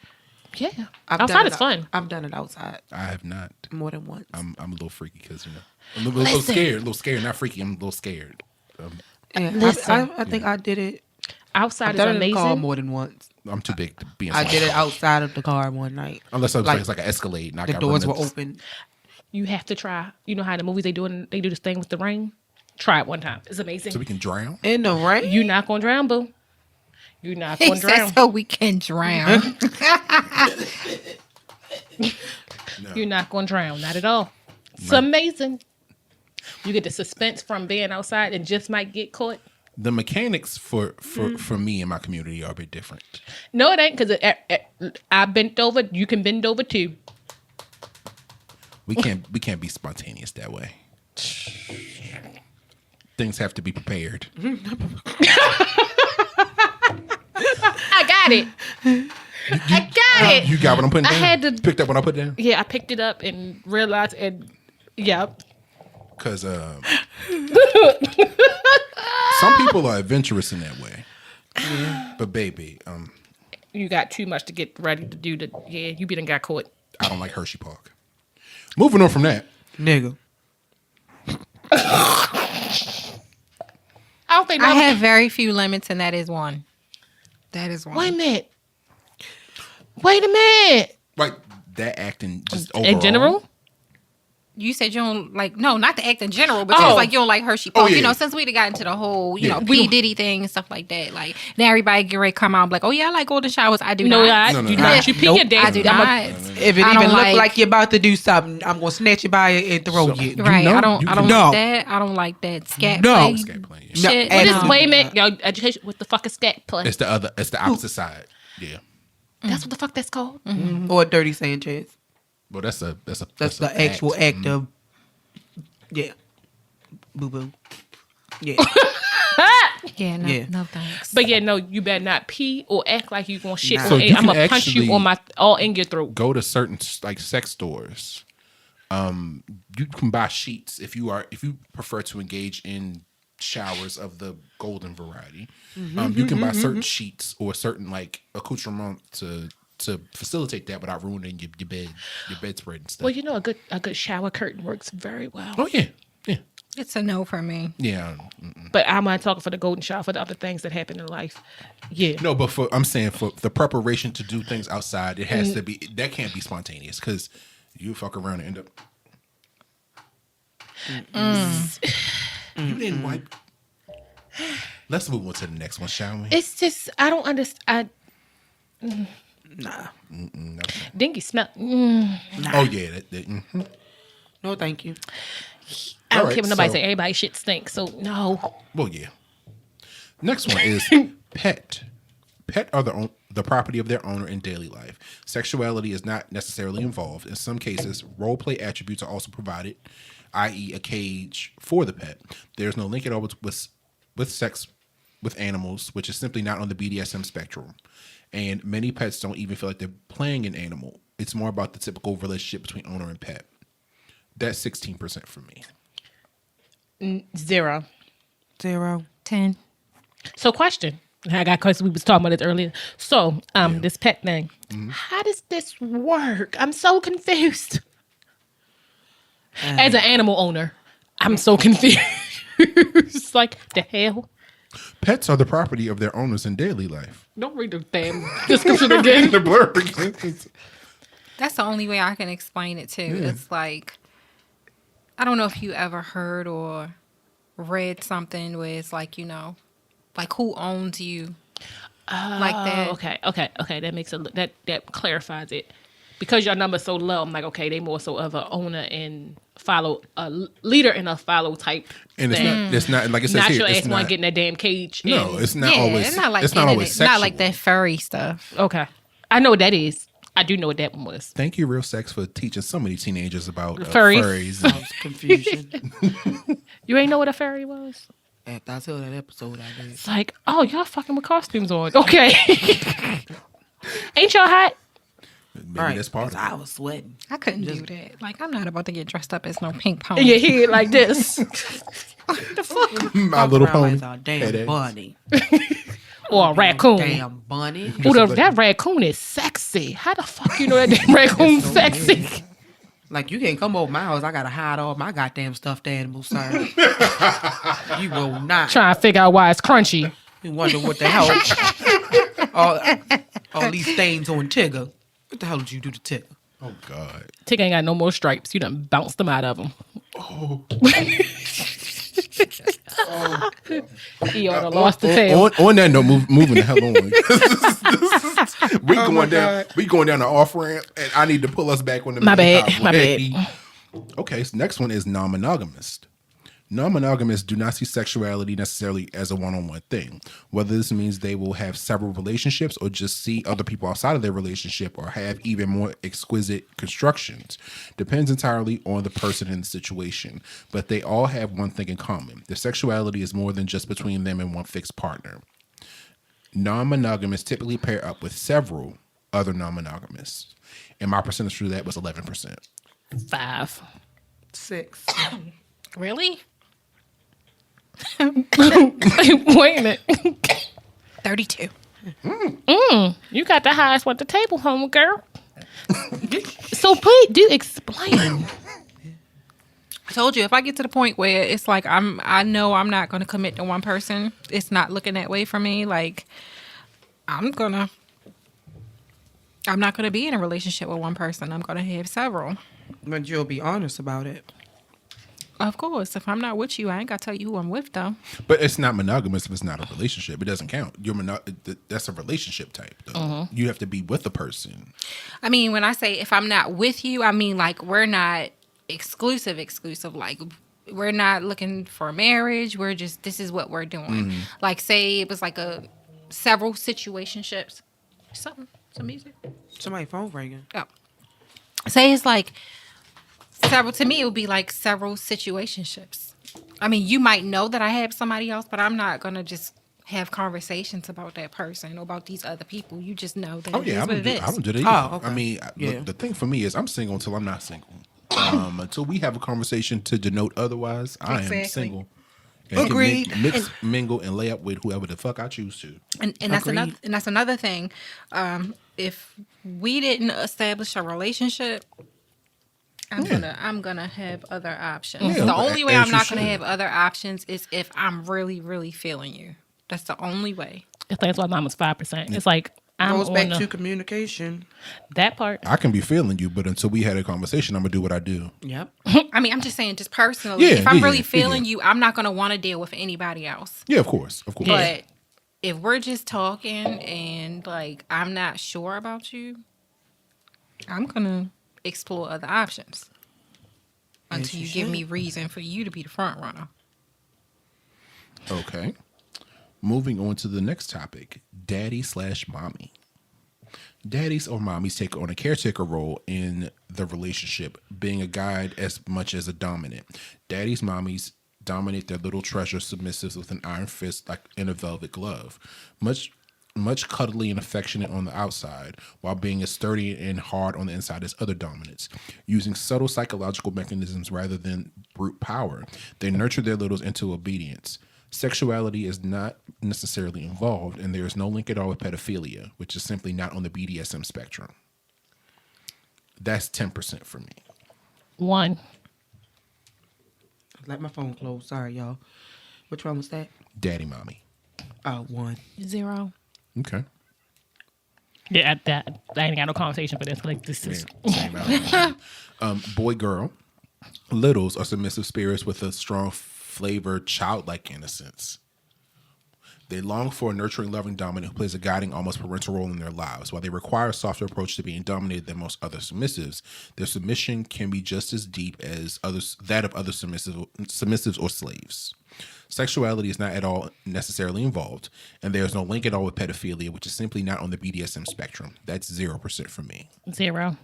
Yeah. I've Outside done is it- fun. I've done it outside I have not. more than once. I'm a little freaky because, I'm a little scared. A little scared. Not freaky. I'm a little scared. Yeah, Listen. I think I did it. Outside I've is done it in the car amazing. more than once. I'm too big to be in I did it someone's car. outside of the car one night. Unless it's like an Escalade. And I The got doors were remnants. open. You have to try. You know how the movies they do this thing with the rain? Try it one time. It's amazing. So we can drown? In the rain? You're not gonna drown, boo. You're not He gonna drown. said so we can drown. No. You're not gonna drown. Not at all. It's amazing. You get the suspense from being outside and just might get caught. The mechanics for me and my community are a bit different. No, it ain't because I bent over. You can bend over too. We can't be spontaneous that way. Things have to be prepared. I got it. I got it. You got what I'm putting I down? had to- Picked up what I put down? Yeah, I picked it up and realized, and yep. Because some people are adventurous in that way. But baby, You got too much to get ready to do. You done got caught. I don't like Hershey Park. Moving on from that. Nigga. I don't think I have very few limits, and that is one. That is one. Wait a minute. Wait a minute. Like that acting just overall. In general? You said you don't like, no, not the act in general, but Oh. just like you don't like Hershey Park. yeah. You know, since we got into the whole, Yeah. P. Diddy thing and stuff like that. Like, now everybody get ready to come out like, oh, yeah, I like golden showers. I do No, not. No, no, you no. not. You pee your I do damn. not. If it I even don't look like you're about to do something, I'm going to snatch you by it and throw you. Right. know- I don't you like can- No. that. I don't like that scat No. play Scat play, yeah. No, shit. What is, absolutely wait a minute. Yo, education. What the fuck is scat play? It's the opposite side. Yeah. That's what the fuck that's called? Or a dirty Sanchez. Well, that's That's the actual act. act of Yeah. Boo boo. Yeah. Yeah, no, Yeah. no thanks. But yeah, no, you better not pee or act like you gonna shit. Nah. on So it. you I'm can gonna punch you actually on my all in your throat. Go to certain like sex stores. You can buy sheets if you prefer to engage in showers of the golden variety. You can buy certain sheets or certain like accoutrement to facilitate that without ruining your bedspread and stuff. Well, you know, a good shower curtain works very well. Oh yeah, yeah, It's a no for me. yeah. But I'm not talking for the golden shower, for the other things that happen in life. Yeah. No, but I'm saying for the preparation to do things outside, it has to be that can't be spontaneous because you fuck around and end up. You didn't wipe. Let's move on to the next one, shall we? It's just I don't understand. Nah. Dinky smell. Oh yeah, No, thank you. I don't All care right, what nobody so- say. Everybody shit stinks. So no. Well, yeah. Next one is pet. Pet are the property of their owner in daily life. Sexuality is not necessarily involved. In some cases, role play attributes are also provided, i.e., a cage for the pet. There's no link at all with sex with animals, which is simply not on the BDSM spectrum. And many pets don't even feel like they're playing an animal. It's more about the typical relationship between owner and pet. That's 16% for me. 0. 0. 10. So question. I got because we was talking about it earlier. So this pet thing. How does this work? I'm so confused. As an animal owner, I'm so confused. It's like the hell. Pets are the property of their owners in daily life. Don't read the damn description again. The blur. That's the only way I can explain it too. Yeah. It's like, I don't know if you ever heard or read something where it's like, you know, like who owns you, like that. Okay. That makes that clarifies it. Because your number's so low, I'm like, okay, they more so of a owner and follow a leader in a follow type. And thing. it's not like it says Not here. your It's ass want not, to get in that damn cage. no, and- it's not Yeah, always. it's not like it's not always internet- not like sexual. that furry stuff. Okay. I know what that is. I do know what that one was. Thank you, Real Sex, for teaching so many teenagers about Furries. furries. That was confusion. You ain't know what a fairy was? After I saw that episode, I did. It's like, oh, y'all fucking with costumes on. Okay. Ain't y'all hot? Maybe that's part of I it. was sweating. I couldn't do that. Like, I'm not about to get dressed up as no pink pony. In your head like this. My little Walk around pony. like a damn Headaches. bunny. Or a raccoon. Damn bunny. Ooh, that raccoon is sexy. How the fuck you know that damn raccoon's so sexy? Like, you can't come over my house. I gotta hide all my goddamn stuffed animals, sir. You will not. Trying to figure out why it's crunchy. You wonder what the hell. all these stains on Tigger. What the hell did you do to Tigger? Oh God. Tick ain't got no more stripes. You done bounced them out of him. He oughta lost the tail. On that note, moving the hell on. We going down the off ramp, and I need to pull us back on the My main bad, my highway. bad. Okay, so next one is non-monogamous. Non-monogamists do not see sexuality necessarily as a one-on-one thing. Whether this means they will have several relationships or just see other people outside of their relationship or have even more exquisite constructions depends entirely on the person and the situation. But they all have one thing in common. Their sexuality is more than just between them and one fixed partner. Non-monogamists typically pair up with several other non-monogamists. And my percentage for that was 11%. 5. 6. Really? Wait a minute. 32. You got the highest one at the table, home girl. So please do explain. I told you, if I get to the point where it's like I know I'm not going to commit to one person, it's not looking that way for me. Like, I'm not going to be in a relationship with one person. I'm going to have several. But you'll be honest about it. Of course, if I'm not with you, I ain't got to tell you who I'm with, though. But it's not monogamous if it's not a relationship. It doesn't count. That's a relationship type, though. You have to be with a person. I mean, when I say if I'm not with you, I mean, like, we're not exclusive. Like, we're not looking for marriage. We're just, this is what we're doing. Like, say it was like several situationships. Some music. Somebody phone ringing. Oh. Say it's like several. To me, it would be like several situationships. I mean, you might know that I have somebody else, but I'm not gonna just have conversations about that person or about these other people. You just know that. Oh yeah, I don't do that either. Oh, okay. I mean, the thing for me is I'm single until I'm not single. Until we have a conversation to denote otherwise, I am single. And Agreed. Can mix, mingle, and lay up with whoever the fuck I choose to. And that's another thing. If we didn't establish a relationship, I'm gonna have other options. Yeah, the only way I'm not gonna should. have other options is if I'm really, really feeling you. That's the only way. I think that's why mine was 5%. It's like I'm Goes on back to communication. that part. I can be feeling you, but until we had a conversation, I'm gonna do what I do. Yep. I mean, I'm just saying, just personally, Yeah, if I'm yeah, really yeah, feeling you, I'm not gonna want to deal with anybody else. Yeah, of course. But if we're just talking and like I'm not sure about you, I'm gonna explore other options until you give me reason for you to be the front runner. Okay. Moving on to the next topic, daddy/mommy. Daddies or mommies take on a caretaker role in the relationship, being a guide as much as a dominant. Daddies, mommies dominate their little treasure submissives with an iron fist like in a velvet glove. Much cuddly and affectionate on the outside, while being as sturdy and hard on the inside as other dominants. Using subtle psychological mechanisms rather than brute power, they nurture their littles into obedience. Sexuality is not necessarily involved, and there is no link at all with pedophilia, which is simply not on the BDSM spectrum. That's 10% for me. 1. Let my phone close. Sorry, y'all. Which one was that? Daddy, mommy. 1. 0. Okay. Yeah, I ain't got no conversation for this. Like this is Same out. Boy, girl. Littles are submissive spirits with a strong flavored, childlike innocence. They long for a nurturing, loving dominant who plays a guiding, almost parental role in their lives. While they require a softer approach to being dominated than most other submissives, their submission can be just as deep as that of other submissives or slaves. Sexuality is not at all necessarily involved, and there is no link at all with pedophilia, which is simply not on the BDSM spectrum. That's 0% for me. 0.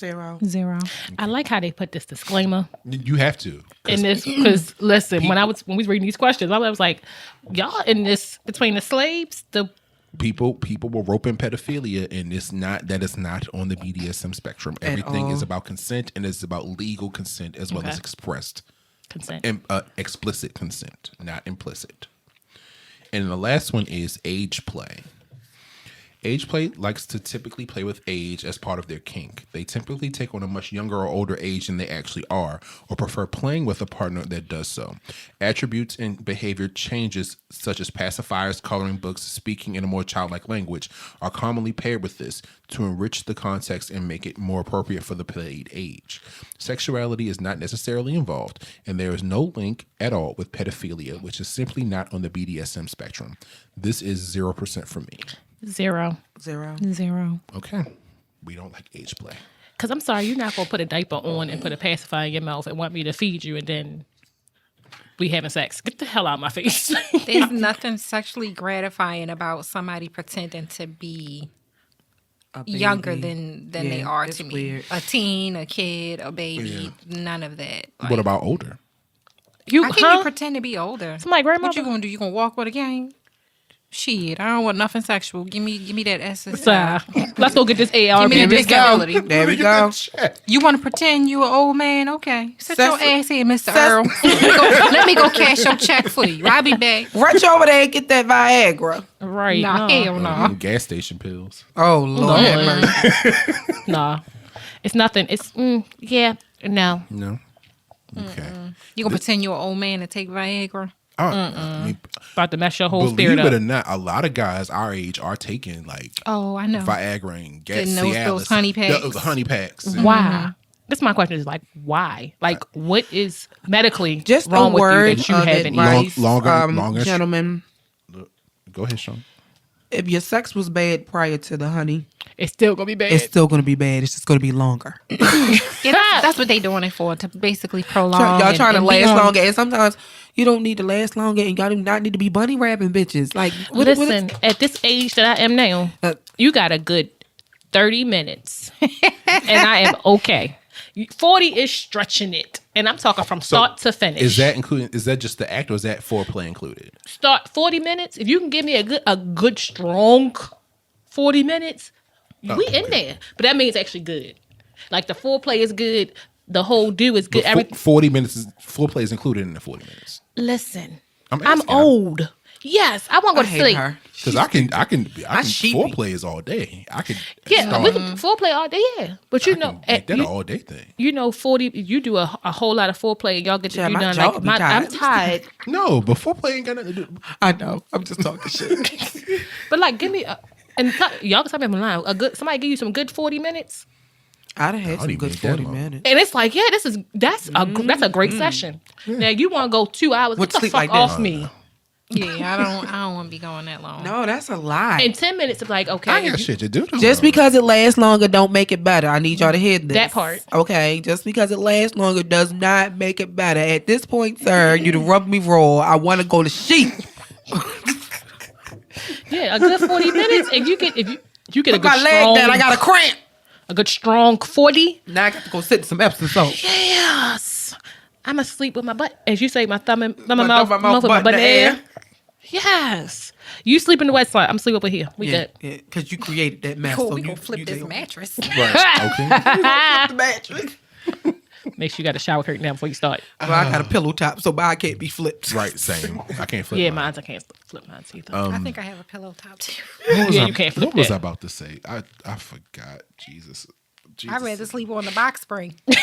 0. I like how they put this disclaimer You have to. in this because listen, when we was reading these questions, I was like, y'all in this between the slaves, the People will rope in pedophilia, and that is not on the BDSM spectrum. Everything is about consent, and it's about legal consent as well as expressed consent. explicit consent, not implicit. And the last one is age play. Age play likes to typically play with age as part of their kink. They typically take on a much younger or older age than they actually are, or prefer playing with a partner that does so. Attributes and behavior changes, such as pacifiers, coloring books, speaking in a more childlike language, are commonly paired with this to enrich the context and make it more appropriate for the played age. Sexuality is not necessarily involved, and there is no link at all with pedophilia, which is simply not on the BDSM spectrum. This is 0% for me. 0. 0. Okay. We don't like age play. Because I'm sorry, you're not gonna put a diaper on and put a pacifier in your mouth and want me to feed you and then we having sex. Get the hell out of my face. There's nothing sexually gratifying about somebody pretending to be younger than they are to me. Weird. A teen, a kid, a baby, none of that. Like, What about older? how can you pretend to be older? Somebody grandmother? What you gonna do? You gonna walk with a gang? Shit, I don't want nothing sexual. Give me that SSI. Let's go get this AR. Give me There we go. disability. There we go. You want to pretend you an old man? Okay, sit your Cecil- ass here, Mr. Earl. Let me go cash your check for you. I'll be back. Rush over there and get that Viagra. Right. Nah, no. hell no. Gas station pills. Oh, Lord have mercy. Nah. It's nothing. It's, yeah, no. No. Okay. You gonna pretend you're an old man and take Viagra? I mean, About to mess your whole believe spirit it up. or not, a lot of guys our age are taking like Oh, I know. Viagra and Getting Cialis. those honey packs. Those honey packs. Why? That's my question is like, why? Like, what is medically Just wrong a with word you that you of haven't eaten? advice, longer- gentlemen. Go ahead, Sean. If your sex was bad prior to the honey, It's still going to be bad. it's still going to be bad. It's just going to be longer. Yeah, that's what they doing it for, to basically prolong. Y'all trying to and be last on- longer. And sometimes you don't need to last longer. And y'all do not need to be bunny wrapping bitches. Like, Listen, at this age that I am now, Uh, you got a good 30 minutes. And I am okay. 40 is stretching it, and I'm talking from start to finish. Is that including? Is that just the act, or is that foreplay included? Start 40 minutes. If you can give me a good strong 40 minutes, we in there. But that means actually good. Like the foreplay is good. The whole do is good. 40 minutes is foreplay is included in the 40 minutes. Listen, I'm I'm asking. old. Yes, I want to go to sleep. Because I can sheepy. foreplay is all day. I can Yeah, we can foreplay all day. Yeah, but you know, make that an all day thing. You know, 40. You do a whole lot of foreplay, and y'all get to Yeah, do my done. jaw Like be tired. I'm tired, No, but foreplay ain't got nothing to do. I know. I'm just talking shit. but like, give me y'all can tell me I'm lying. Somebody give you some good 40 minutes, I'd have had some even good need that 40 long. minutes. and it's like, yeah, that's a great session. Now you want to go 2 hours? Would Get the sleep fuck like that. off me. Yeah, I don't want to be going that long. No, that's a lie. In 10 minutes, it's like, okay, I ain't got shit to do. Just because it lasts longer don't make it better. I need y'all to hear this. That part. Okay? Just because it lasts longer does not make it better. At this point, sir, you done rubbed me raw. I want to go to sheep. yeah, a good 40 minutes, and you get if you get a Put good my leg strong, down. I got a cramp. a good strong 40. Now I got to go sit in some Epsom salt. Yes, I'm asleep with my butt, as you say, my thumb and my My mouth, thumb, my mouth, with my butt butt in in the the air. air. Yes, you sleep in the west side. I'm sleep over here. We Yeah, good. because you created that mess. Cool, so we you gonna flip this they- mattress. Right. Okay. the mattress. Make sure you got a shower curtain down before you start. Well, I got a pillow top, so mine can't be flipped. Right. Same. I can't flip. Yeah, mine. I can't flip mine either. I think I have a pillow top too. What was Yeah, I- you can't flip What was that. I about to say? I forgot. Jesus. I'd rather sleep on the box spring. You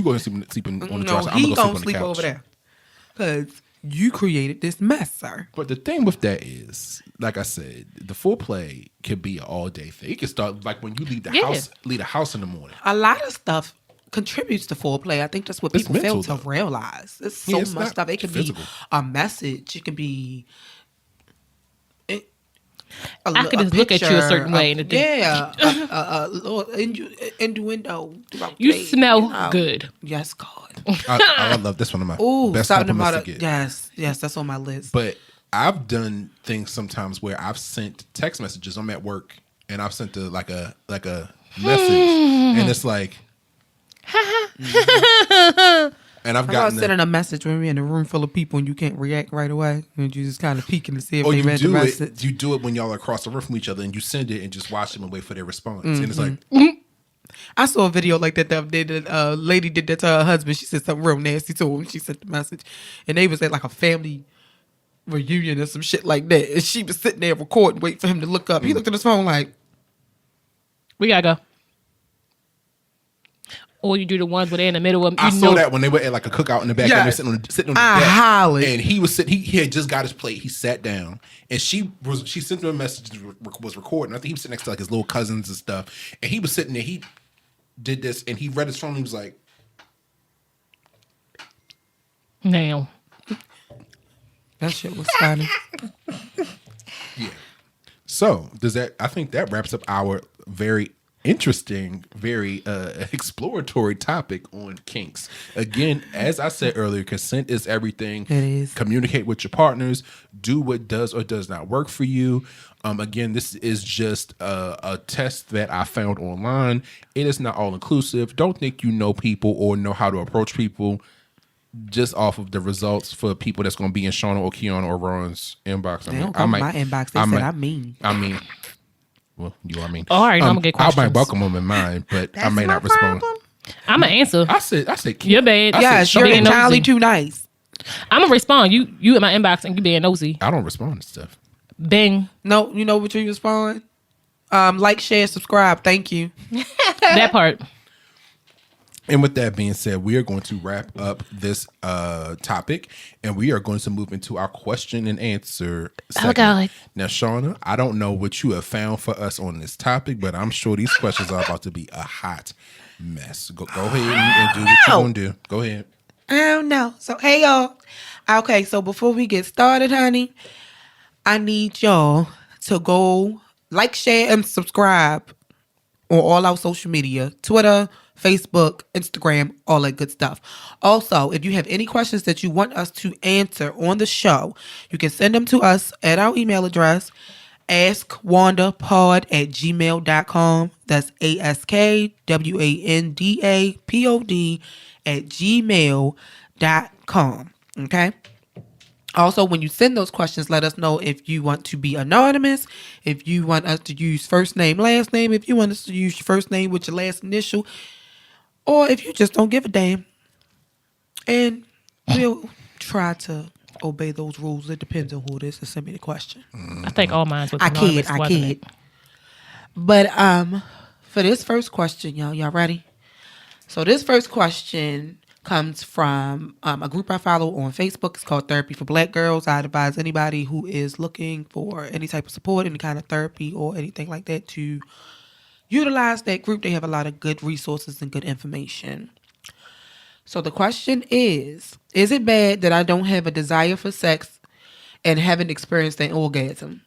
go and sleep on the No, dresser. I'm he gonna go gonna sleep sleep on the over couch. there. Because you created this mess, sir. But the thing with that is, like I said, the foreplay can be an all day thing. It can start like when you leave the house in the morning. A lot of stuff contributes to foreplay. I think that's what It's people fail mental, to though. realize. There's so Yeah, it's much not stuff. It can physical. be a message. It can be. I could just look at you a certain way and it a little innuendo. throughout the You day, smell know. good. Yes, God. I love this one of my Ooh, best something compliments about to it. get. Yes, that's on my list. But I've done things sometimes where I've sent text messages. I'm at work and I've sent like a message, and it's like, and I've I'm gotten sending a message when we're in a room full of people and you can't react right away, and you just kind of peeking to see if or they you read the do message. it. You do it when y'all are across the room from each other, and you send it and just watch them and wait for their response. And it's like, I saw a video like that the other day. That a lady did that to her husband. She said something real nasty to him. She sent the message, and they was at like a family reunion or some shit like that. And she was sitting there recording, waiting for him to look up. He looked at his phone like, We gotta go. Or you do the ones where they're in the middle of. I saw that when they were at like a cookout in the back. Yeah. And they're sitting on the I deck, hollered. and he was sitting. He had just got his plate. He sat down, and she sent him a message. Was recording. I think he was sitting next to like his little cousins and stuff. And he was sitting there. He did this, and he read his phone. And he was like, Now. that shit was funny. "Yeah." So does that? I think that wraps up our very interesting, very exploratory topic on kinks. Again, as I said earlier, consent is everything. It is. Communicate with your partners. Do what does or does not work for you. Again, this is just a test that I found online. It is not all inclusive. Don't think you know people or know how to approach people just off of the results for people that's going to be in Shauna or Keanu or Ron's inbox. They don't come in my inbox. They said I'm mean. I mean, well, you are mean. All right, I'm gonna get I might questions. welcome them in mine, but I may not respond. I'm gonna answer. I said, You're bad. I Yes, said, you're being entirely nosy. too nice. I'm gonna respond. You in my inbox and you being nosy. I don't respond to stuff. Bing. No, you know what you respond? Like, share, subscribe. Thank you. That part. And with that being said, we are going to wrap up this topic, and we are going to move into our question and answer segment. God. Now, Shauna, I don't know what you have found for us on this topic, but I'm sure these questions are about to be a hot mess. Go ahead and do what you're going to do. Go ahead. I don't know. So, hey, y'all. Okay, so before we get started, honey, I need y'all to go like, share, and subscribe on all our social media, Twitter, Facebook, Instagram, all that good stuff. Also, if you have any questions that you want us to answer on the show, you can send them to us at our email address AskWandaPod@gmail.com. That's AskWandapod@gmail.com. Okay. Also, when you send those questions, let us know if you want to be anonymous, if you want us to use first name, last name, if you want us to use your first name with your last initial, or if you just don't give a damn. And we'll try to obey those rules. It depends on who it is to send me the question. I think all mine was anonymous, wasn't it? But for this first question, y'all ready? So this first question comes from a group I follow on Facebook. It's called Therapy for Black Girls. I advise anybody who is looking for any type of support, any kind of therapy or anything like that to utilize that group. They have a lot of good resources and good information. So the question is it bad that I don't have a desire for sex and haven't experienced an orgasm?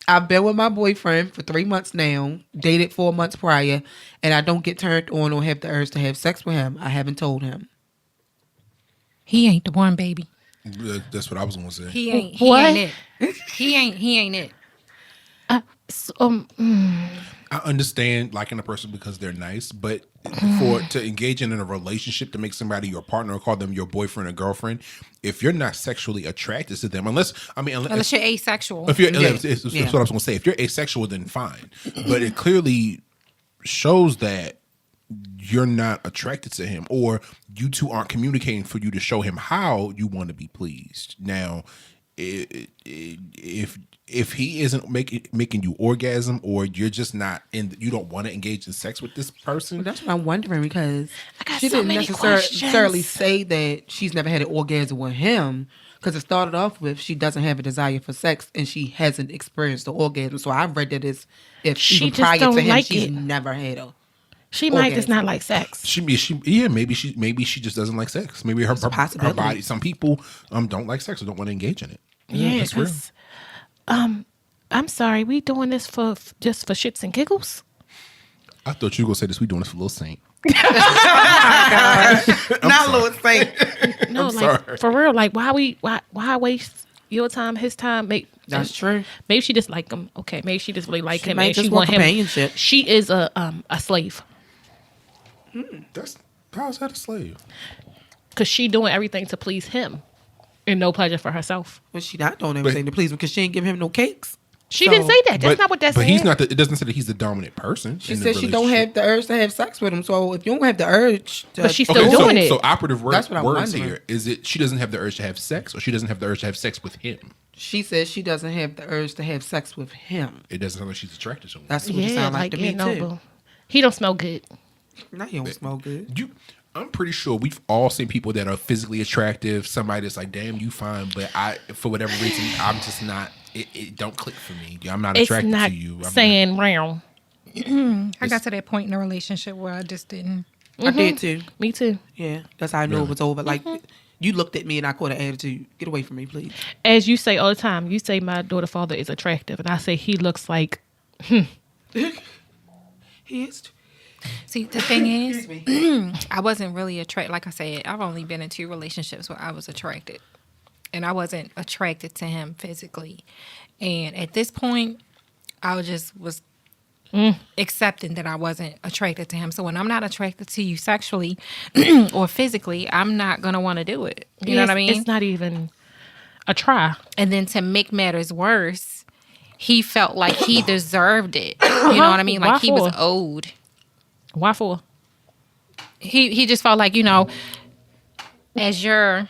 I've been with my boyfriend for 3 months now, dated 4 months prior, and I don't get turned on or have the urge to have sex with him. I haven't told him. He ain't the one, baby. That's what I was gonna say. He ain't it. He ain't it. I understand liking a person because they're nice, but to engage in a relationship to make somebody your partner or call them your boyfriend or girlfriend, if you're not sexually attracted to them, unless you're asexual. That's what I was going to say. If you're asexual, then fine. But it clearly shows that you're not attracted to him, or you two aren't communicating for you to show him how you want to be pleased. Now, if he isn't making you orgasm, or you're just not you don't want to engage in sex with this person, well, that's what I'm wondering, because she so didn't necessarily say that she's never had an orgasm with him, because it started off with she doesn't have a desire for sex and she hasn't experienced the orgasm. So I read that as if she even prior don't to him, like she's it. never had a. She might just not like sex. Maybe she just doesn't like sex. Maybe her body. Some people don't like sex or don't want to engage in it. Yeah, that's real. I'm sorry, we doing this just for shits and giggles? I thought you were gonna say this. We doing this for Lil Saint. Not Lil Saint. No, like for real. Like why waste your time, his time? That's true. Maybe she just like him. Okay, maybe she just really like him. Maybe and she want him. companionship. She is a slave. How's that a slave? Because she doing everything to please him, and no pleasure for herself. But she not doing everything to please him, because she ain't give him no cakes. She didn't say that. That's not what that said. But he's not. It doesn't say that he's the dominant person. She said she don't have the urge to have sex with him. So if you don't have the urge, but she's still doing it. So operative words wondering. here is it she doesn't have the urge to have sex, or she doesn't have the urge to have sex with him? She says she doesn't have the urge to have sex with him. It doesn't sound like she's attracted to him. That's what it sounds like to me too. Boo. He don't smell good. No, he don't smell good. I'm pretty sure we've all seen people that are physically attractive. Somebody that's like, damn, you fine, but for whatever reason, I'm just not. It don't click for me. I'm not attracted to you. I'm saying round. I got to that point in a relationship where I just didn't. I did too. Me too. Yeah, that's how I knew it was over. Like you looked at me and I caught an attitude. Get away from me, please. As you say all the time, you say my daughter father is attractive, and I say he looks like. He is. See, the thing is, I wasn't really attracted. Like I said, I've only been in 2 relationships where I was attracted. And I wasn't attracted to him physically. And at this point, I just was accepting that I wasn't attracted to him. So when I'm not attracted to you sexually or physically, I'm not going to want to do it. You know what I mean? It's not even a try. And then to make matters worse, he felt like he deserved it. You know what I mean? Like he was owed. Why for? He just felt like, as your...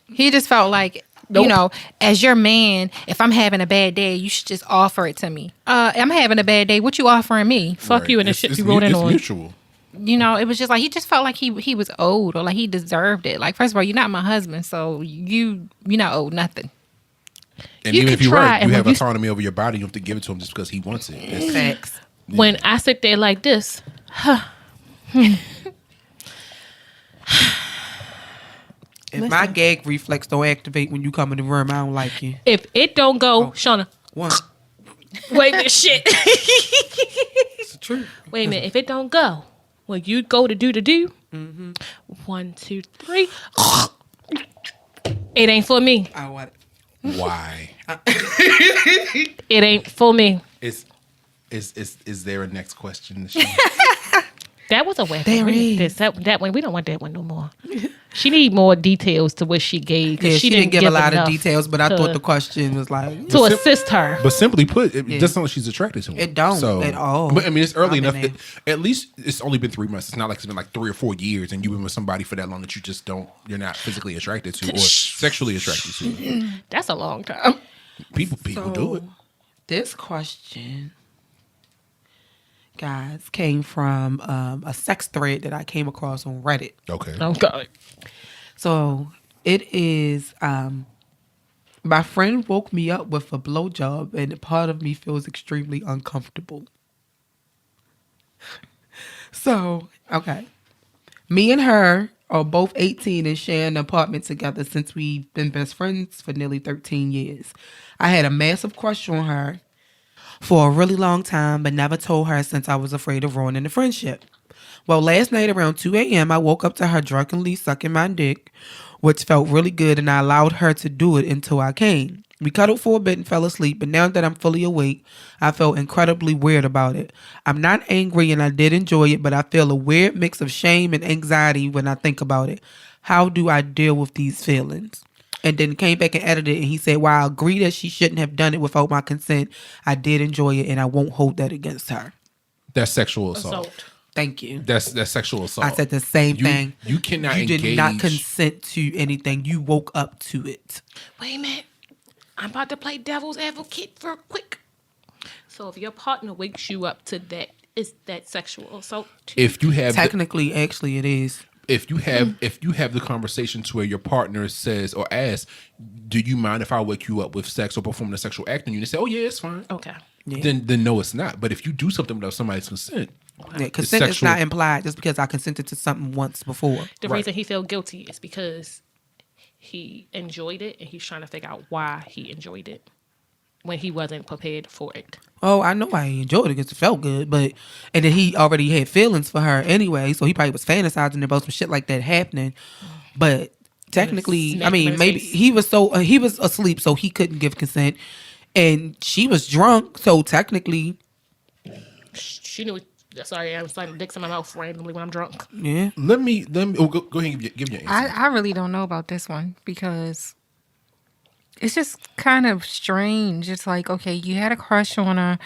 He just felt like, as your man, if I'm having a bad day, you should just offer it to me. I'm having a bad day. What you offering me? Fuck you and the shit you wrote in on. It's mutual. It was just like, he just felt like he was owed, or like he deserved it. Like, first of all, you're not my husband, so you're not owed nothing. And even if you're right, you have autonomy over your body. You have to give it to him just because he wants it. It's facts. Yeah. When I sit there like this, If my gag reflex don't activate when you come in the room, I don't like you. If it don't go, Shauna. One. Wait a minute, shit. It's the truth. Wait a minute. If it don't go, when you go to do the do, 1, 2, 3. It ain't for me. I want it. Why? It ain't for me. Is there a next question? That was a weapon. There is. That one, we don't want that one no more. She need more details to what she gave. Yeah, she didn't give a lot of enough details, but I thought the question was like to assist her. But simply put, it doesn't sound like she's attracted to him. It don't at all. But I mean, it's early I've enough. been At least it's only been 3 months. It's not like it's been like 3 or 4 years, and you've been with somebody for that long that you're not physically attracted to or sexually attracted to. That's a long time. People do it. This question, guys, came from a sex thread that I came across on Reddit. Okay. Okay. So it is, my friend woke me up with a blowjob, and part of me feels extremely uncomfortable. So, okay. Me and her are both 18 and share an apartment together since we've been best friends for nearly 13 years. I had a massive crush on her for a really long time, but never told her since I was afraid of ruining the friendship. Well, last night around 2 a.m., I woke up to her drunkenly sucking my dick, which felt really good, and I allowed her to do it until I came. We cuddled for a bit and fell asleep, but now that I'm fully awake, I felt incredibly weird about it. I'm not angry and I did enjoy it, but I feel a weird mix of shame and anxiety when I think about it. How do I deal with these feelings? And then came back and edited it, and he said, while I agree that she shouldn't have done it without my consent, I did enjoy it and I won't hold that against her. That's sexual assault. Thank you. That's sexual assault. I said the same thing. You cannot You engage. did not consent to anything. You woke up to it. Wait a minute. I'm about to play devil's advocate for quick. So if your partner wakes you up to that, is that sexual assault? If you have Technically, actually, it is. if you have the conversation to where your partner says or asks, do you mind if I wake you up with sex or perform a sexual act on you, and you say, oh yeah, it's fine. Okay. Yeah. Then no, it's not. But if you do something without somebody's consent, Yeah, consent is not implied just because I consented to something once before. The reason he felt guilty is because he enjoyed it and he's trying to figure out why he enjoyed it when he wasn't prepared for it. Oh, I know why he enjoyed it because it felt good, and then he already had feelings for her anyway, so he probably was fantasizing about some shit like that happening. But technically, I mean, maybe he was asleep, so he couldn't give consent, and she was drunk, so technically, she knew. Sorry, I'm sliding dicks in my mouth randomly when I'm drunk. yeah. let me go ahead and give your answer. I really don't know about this one because it's just kind of strange. It's like, okay, you had a crush on her,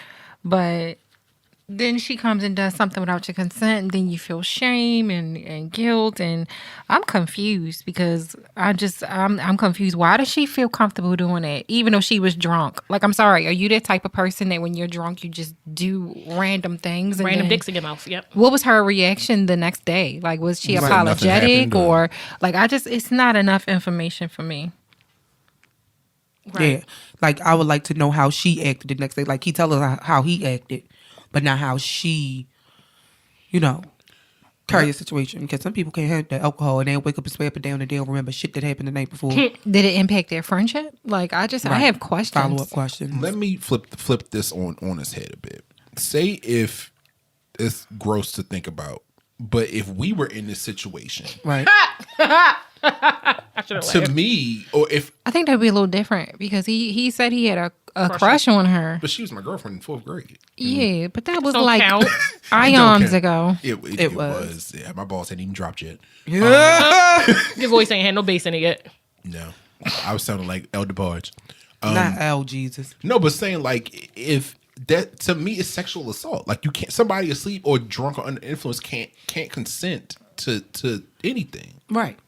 but then she comes and does something without your consent, and then you feel shame and guilt, and I'm confused because I'm confused. Why does she feel comfortable doing that, even though she was drunk? Like, I'm sorry, are you that type of person that when you're drunk you just do random things? And Random dicks in your mouth. Yep. What was her reaction the next day? Like, was she Right. apologetic or like? It's not enough information for me. Right. Yeah, like I would like to know how she acted the next day. Like he tell us how he acted, but not how she, carry a situation. Because some people can't have the alcohol and they wake up and swear up and down and they don't remember shit that happened the night before. Did it impact their friendship? Like, I have questions. Follow up questions. Let me flip this on its head a bit. Say if it's gross to think about, but if we were in this situation, Right. to me, or if I think that'd be a little different because he said he had a crush on her. but she was my girlfriend in 4th grade. Yeah, but that was Don't like count. ions ago. It was. Yeah, my balls hadn't even dropped yet. Your voice ain't had no bass in it yet. No, I was sounding like El DeBarge. Not Al Jesus. No, but saying like if that to me is sexual assault. Like you can't somebody asleep or drunk or under influence can't consent to anything. Right.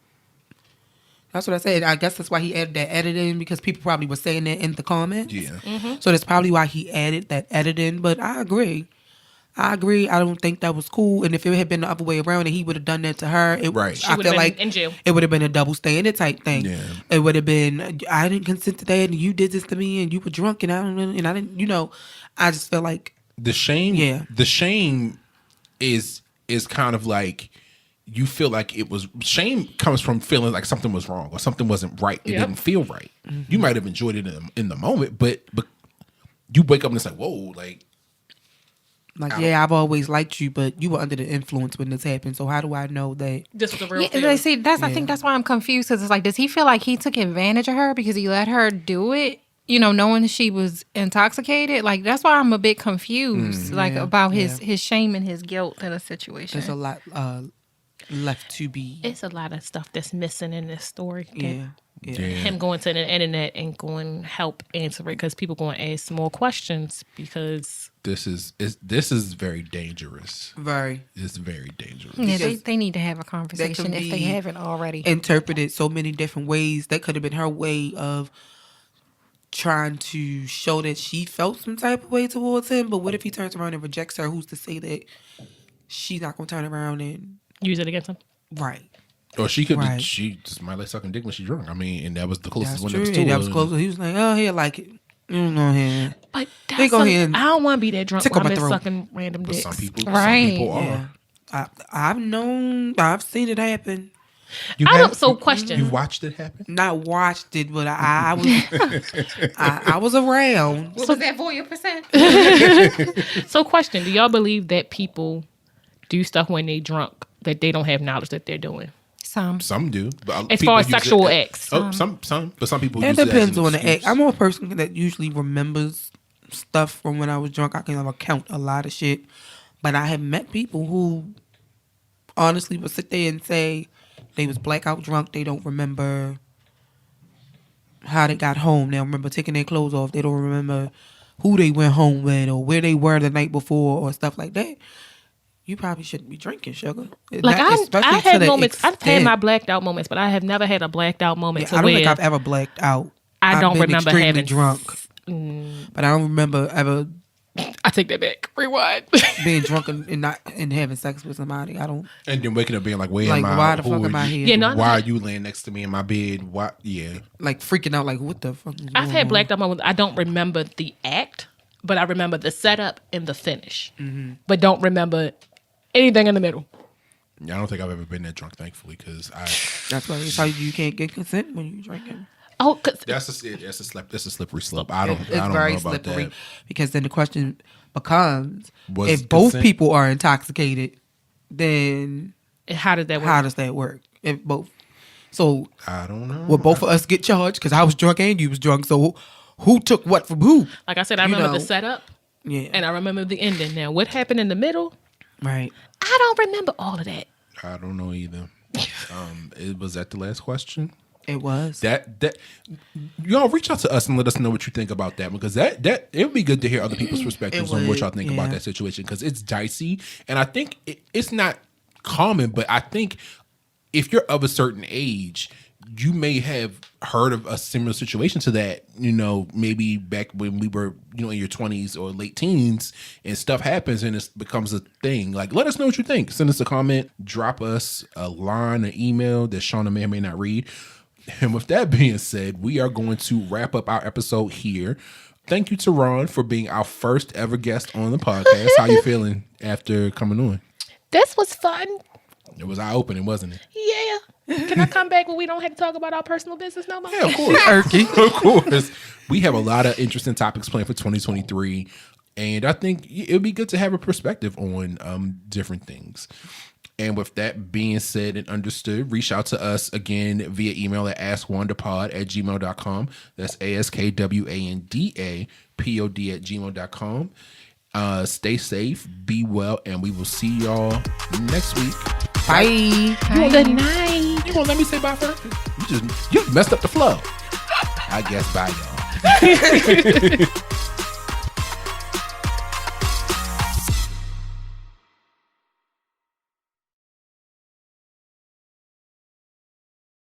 That's what I said. I guess that's why he added that edit in because people probably were saying that in the comments. Yeah. So that's probably why he added that edit in. But I agree. I don't think that was cool. And if it had been the other way around and he would have done that to her, Right. She I would've feel been like in jail. it would have been a double standard type thing. Yeah. It would have been, I didn't consent to that and you did this to me and you were drunk and I didn't, I just feel like. The shame. Yeah. The shame is kind of like you feel like it was shame comes from feeling like something was wrong or something wasn't right. It didn't feel right. You might have enjoyed it in the moment, but you wake up and it's like, whoa, like Like, yeah, I've always liked you, but you were under the influence when this happened. So how do I know that This was the real Yeah, feeling. see, I think that's why I'm confused. Because it's like, does he feel like he took advantage of her because he let her do it? You know, knowing she was intoxicated. Like, that's why I'm a bit confused. Like about his shame and his guilt in a situation. there's a lot left to be? It's a lot of stuff that's missing in this story. Yeah. Him going to the internet and going help answer it because people going to ask more questions because this is very dangerous. Very. It's very dangerous. Yeah, they need to have a conversation if they be haven't already. interpreted so many different ways. That could have been her way of trying to show that she felt some type of way towards him. But what if he turns around and rejects her? Who's to say that she's not going to turn around and use it against him. right? Or she could. Right. She just might like sucking dick when she's drunk. I mean, and that was the closest That's one. true. That was to That her. was close. He was like, "Oh, he like it." You know him. But They that's go ahead and I don't want to be that drunk tickle while my I'm just throat. sucking random But dicks. some people Yeah. are. I've seen it happen. You I have? don't. So question. You watched it happen? Not watched it, but I was I was around. What was that voyeur percent? So question. Do y'all believe that people do stuff when they drunk that they don't have knowledge that they're doing? Some do. But As people far as use it sexual as- acts. Oh, some. But some people. It use depends it as on an the act. excuse. I'm a person that usually remembers stuff from when I was drunk. I can account a lot of shit, but I have met people who honestly will sit there and say they was blackout drunk. They don't remember how they got home. They don't remember taking their clothes off. They don't remember who they went home with or where they were the night before or stuff like that. You probably shouldn't be drinking, sugar. Like Especially I to had the moments. I've had extent. my blacked out moments, but I have never had a blacked out moment Yeah, to I don't where think I've ever blacked out. I I've don't been remember extremely having drunk, but I don't remember ever I take that back. Rewind. being drunk and having sex with somebody. I don't And then waking up being like, where like. am I? Why the Who fuck are am I you? here? Yeah, no, Why are you laying next to me in my bed? Why? Yeah. Like freaking out. Like what the fuck? Is I've going had on? blacked out moments. I don't remember the act, but I remember the setup and the finish. But don't remember anything in the middle. Yeah, I don't think I've ever been that drunk, thankfully, because That's why it's how you can't get consent when you drinking. Oh, cause that's a slippery slope. I don't It's know very about slippery that. because then the question becomes: Was if both consent- people are intoxicated, then how does that work? how does that work? If both, so I don't know. will both of us get charged? Because I was drunk and you was drunk. So who took what from who? Like I said, I You remember know. the setup Yeah, and I remember the ending. Now, what happened in the middle? right. I don't remember all of that. I don't know either. It was that the last question. It was. That y'all reach out to us and let us know what you think about that, because that it would be good to hear other people's perspectives It on what would, y'all think about yeah. that situation, because it's dicey, and I think it's not common, but I think if you're of a certain age, you may have heard of a similar situation to that, maybe back when we were, in your 20s or late teens, and stuff happens and it becomes a thing. Like, let us know what you think. Send us a comment, drop us a line, an email that Shauna may or may not read. And with that being said, we are going to wrap up our episode here. Thank you to Ron for being our first ever guest on the podcast. How you feeling after coming on? This was fun. It was eye-opening, wasn't it? Yeah. Can I come back when we don't have to talk about our personal business no more? Yeah, of course. Of course. We have a lot of interesting topics planned for 2023. And I think it would be good to have a perspective on different things. And with that being said and understood, reach out to us again via email at askwandapod@gmail.com. That's ASKWANDAPOD@gmail.com. Stay safe, be well, and we will see y'all next week. Bye. Good night. You won't let me say bye first? You messed up the flow. I guess bye, y'all.